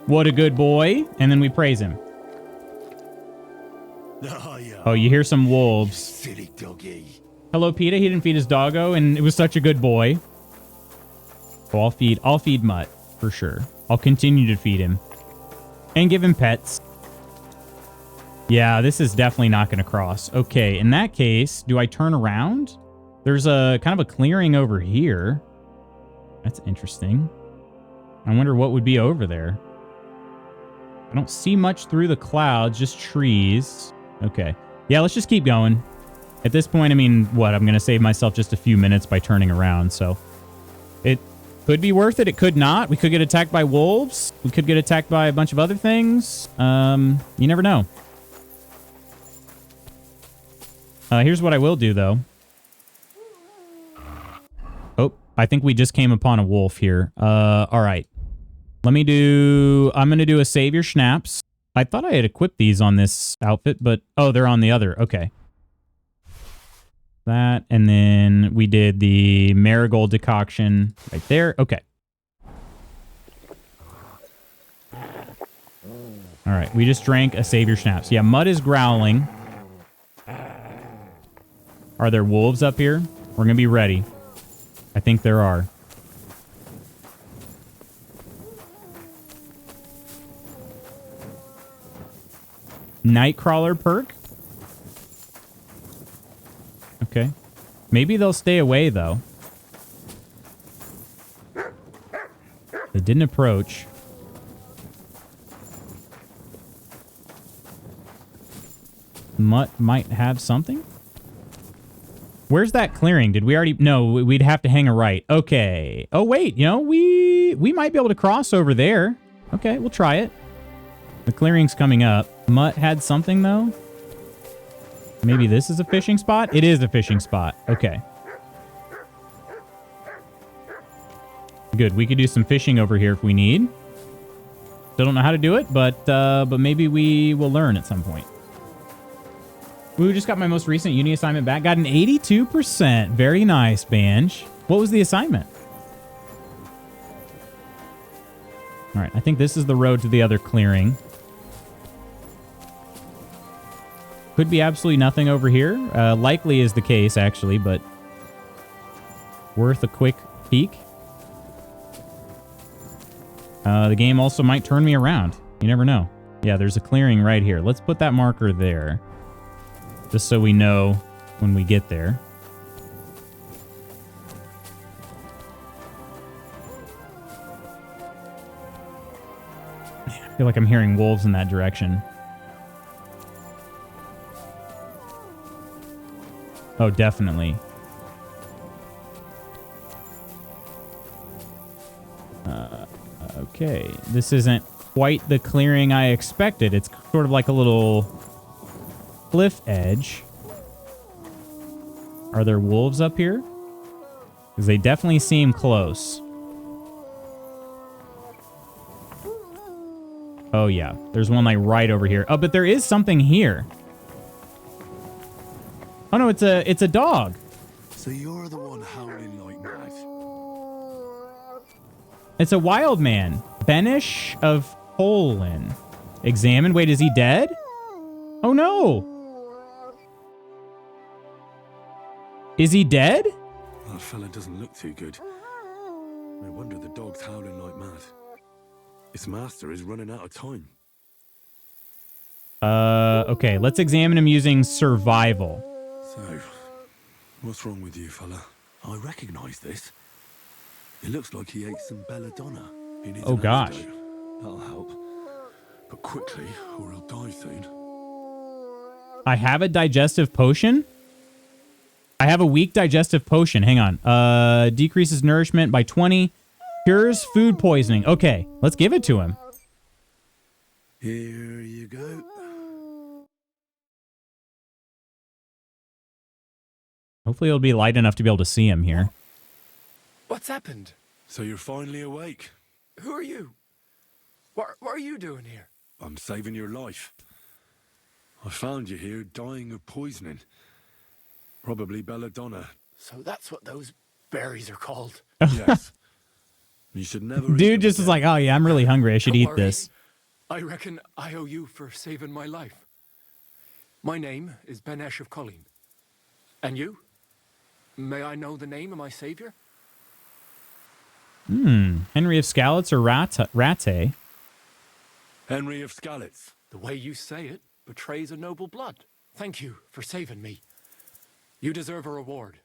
What a good boy. And then we praise him. Oh, you hear some wolves. Silly doggy. Hello, PETA. He didn't feed his doggo, and it was such a good boy. So I'll feed Mutt for sure. I'll continue to feed him and give him pets. Yeah, this is definitely not going to cross. Okay, in that case, do I turn around? There's a kind of a clearing over here. That's interesting. I wonder what would be over there. I don't see much through the clouds, just trees. Okay. Yeah, let's just keep going. At this point, I mean, what? I'm going to save myself just a few minutes by turning around, so it could be worth it. It could not. We could get attacked by wolves. We could get attacked by a bunch of other things. You never know. Here's what I will do, though. Oh, I think we just came upon a wolf here. All right. I'm going to do a Save Your Schnapps. I thought I had equipped these on this outfit, but... Oh, they're on the other. Okay. That, and then we did the marigold decoction right there. Okay. All right, we just drank a Save Your Schnapps. Yeah, Mud is growling. Are there wolves up here? We're going to be ready. I think there are. Nightcrawler perk? Okay. Maybe they'll stay away, though. They didn't approach. Mutt might have something? Where's that clearing? Did we already... No, we'd have to hang a right. Okay. Oh, wait. You know, we might be able to cross over there. Okay, we'll try it. The clearing's coming up. Mutt had something, though? Maybe this is a fishing spot? It is a fishing spot. Okay. Good. We could do some fishing over here if we need. Still don't know how to do it, but maybe we will learn at some point. Ooh, just got my most recent uni assignment back. Got an 82%. Very nice, Banj. What was the assignment? All right, I think this is the road to the other clearing. Could be absolutely nothing over here. Likely is the case, actually, but worth a quick peek. The game also might turn me around. You never know. Yeah, there's a clearing right here. Let's put that marker there, just so we know when we get there. I feel like I'm hearing wolves in that direction. Oh, definitely. Okay, this isn't quite the clearing I expected. It's sort of like a little cliff edge. Are there wolves up here? Because they definitely seem close. Oh, yeah. There's one like right over here. Oh, but there is something here. Oh, no, it's a dog. So you're the one howling like mad. It's a wild man. Benish of Poland. Examine. Wait, is he dead? Oh, no. Is he dead? That fella doesn't look too good. No wonder the dog's howling like mad. Its master is running out of time. Okay, let's examine him using survival. So, what's wrong with you, fella? I recognize this. It looks like he ate some belladonna in his Oh, gosh. antidote. That'll help. But quickly, or he'll die soon. I have a digestive potion? I have a weak digestive potion. Hang on. Decreases nourishment by 20. Cures food poisoning. Okay, let's give it to him. Here you go. Hopefully it'll be light enough to be able to see him here. What's happened? So you're finally awake. Who are you? What are you doing here? I'm saving your life. I found you here dying of poisoning. Probably belladonna. So that's what those berries are called. Yes. You should never eat Dude them just is again. like, oh yeah, I'm really hungry. I should Don't eat worry. this. I reckon I owe you for saving my life. My name is Benesh of Colleen. And you? May I know the name of my savior? Henry of Skalitz or Rate? Henry of Skalitz. The way you say it betrays a noble blood. Thank you for saving me. You deserve a reward.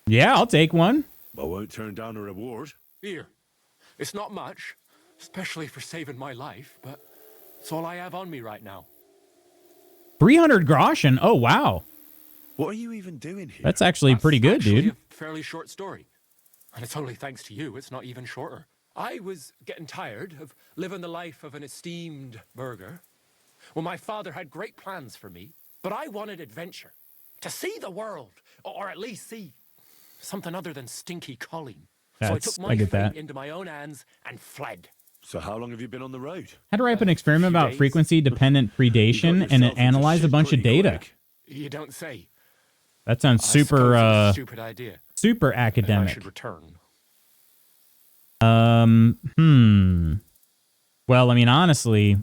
Yeah, I'll take one. I won't turn down a reward. Here. It's not much, especially for saving my life, but it's all I have on me right now. 300 groschen. Oh, wow. What are you even doing here? That's actually pretty good, Actually dude. a fairly short story. And it's only thanks to you, it's not even shorter. I was getting tired of living the life of an esteemed burgher. Well, my father had great plans for me, but I wanted adventure. To see the world, or at least see something other than stinky Colleen. So I took my get fate that. into my own hands and fled. So how long have you been on the road? Had to write up an experiment few about days. frequency-dependent predation and it analyzed a bunch of data. You don't say. That sounds I suppose it's super, a stupid idea. super And I academic. should return. Well, I mean, honestly...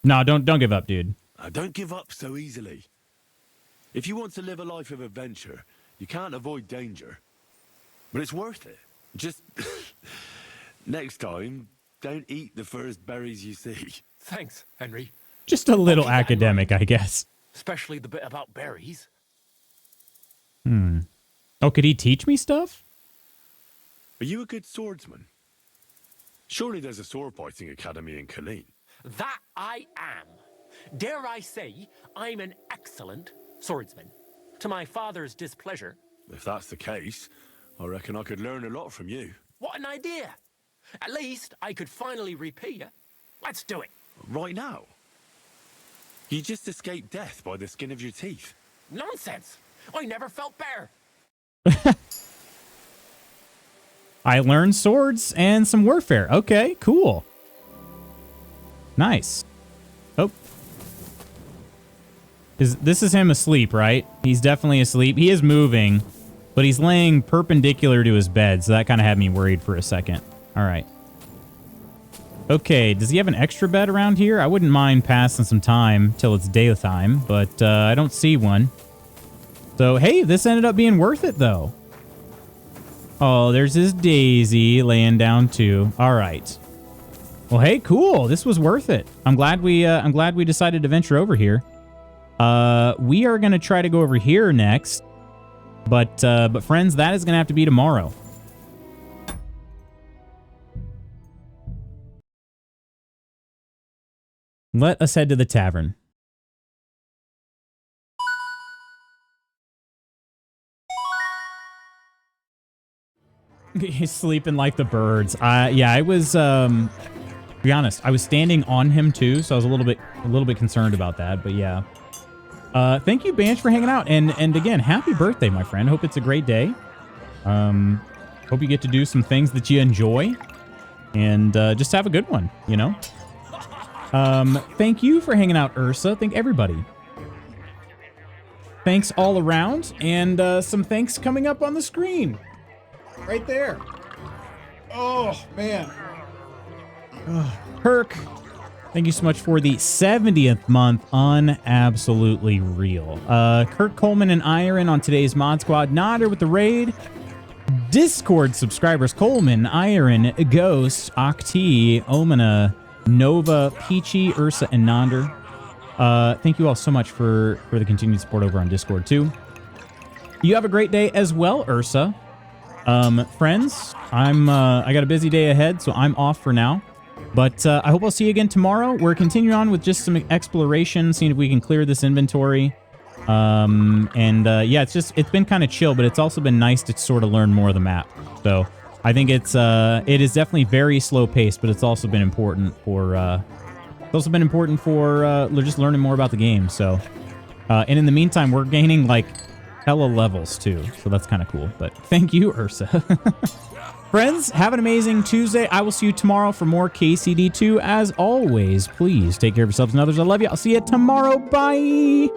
No, don't give up, dude. Don't give up so easily. If you want to live a life of adventure, you can't avoid danger. But it's worth it. Just next time, don't eat the first berries you see. Thanks, Henry. Just a little keep that in academic, I guess. Especially the bit about berries. Oh, could he teach me stuff? Are you a good swordsman? Surely there's a sword fighting academy in Colleen. That I am. Dare I say, I'm an excellent swordsman. To my father's displeasure. If that's the case, I reckon I could learn a lot from you. What an idea. At least I could finally repay you. Let's do it. Right now? You just escaped death by the skin of your teeth. Nonsense. I never felt better. I learned swords and some warfare. Okay, cool. Nice. Oh. This is him asleep, right? He's definitely asleep. He is moving, but he's laying perpendicular to his bed, so that kind of had me worried for a second. All right. Okay, does he have an extra bed around here? I wouldn't mind passing some time till it's daytime, but I don't see one. So, hey, this ended up being worth it, though. Oh, there's his Daisy laying down, too. All right. Well, hey, cool. This was worth it. I'm glad we decided to venture over here. We are going to try to go over here next. But friends, that is going to have to be tomorrow. Let us head to the tavern. He's sleeping like the birds. Yeah, I was, to be honest, I was standing on him too, so I was a little bit concerned about that, but yeah. Thank you, Banch, for hanging out, and again, happy birthday, my friend. Hope it's a great day. Hope you get to do some things that you enjoy, and just have a good one, you know? Thank you for hanging out, Ursa. Thank everybody. Thanks all around, and some thanks coming up on the screen. Right there. Oh, man. Kirk, thank you so much for the 70th month on Absolutely Real. Kirk Coleman and Iron on today's Mod Squad. Nodder with the raid. Discord subscribers Coleman, Iron, Ghost, Octi, Omina, Nova, Peachy, Ursa, and Nonder. Thank you all so much for the continued support over on Discord too. You have a great day as well, Ursa. Friends, I got a busy day ahead, so I'm off for now. But I hope I'll see you again tomorrow. We're continuing on with just some exploration, seeing if we can clear this inventory. Yeah, it's been kind of chill, but it's also been nice to sort of learn more of the map. So I think it is definitely very slow paced, but it's also been important for just learning more about the game. So, and in the meantime, we're gaining like hella levels too, so that's kind of cool. But thank you, Ursa. Friends, have an amazing Tuesday. I will see you tomorrow for more KCD2. As always, please take care of yourselves and others. I love you. I'll see you tomorrow. Bye.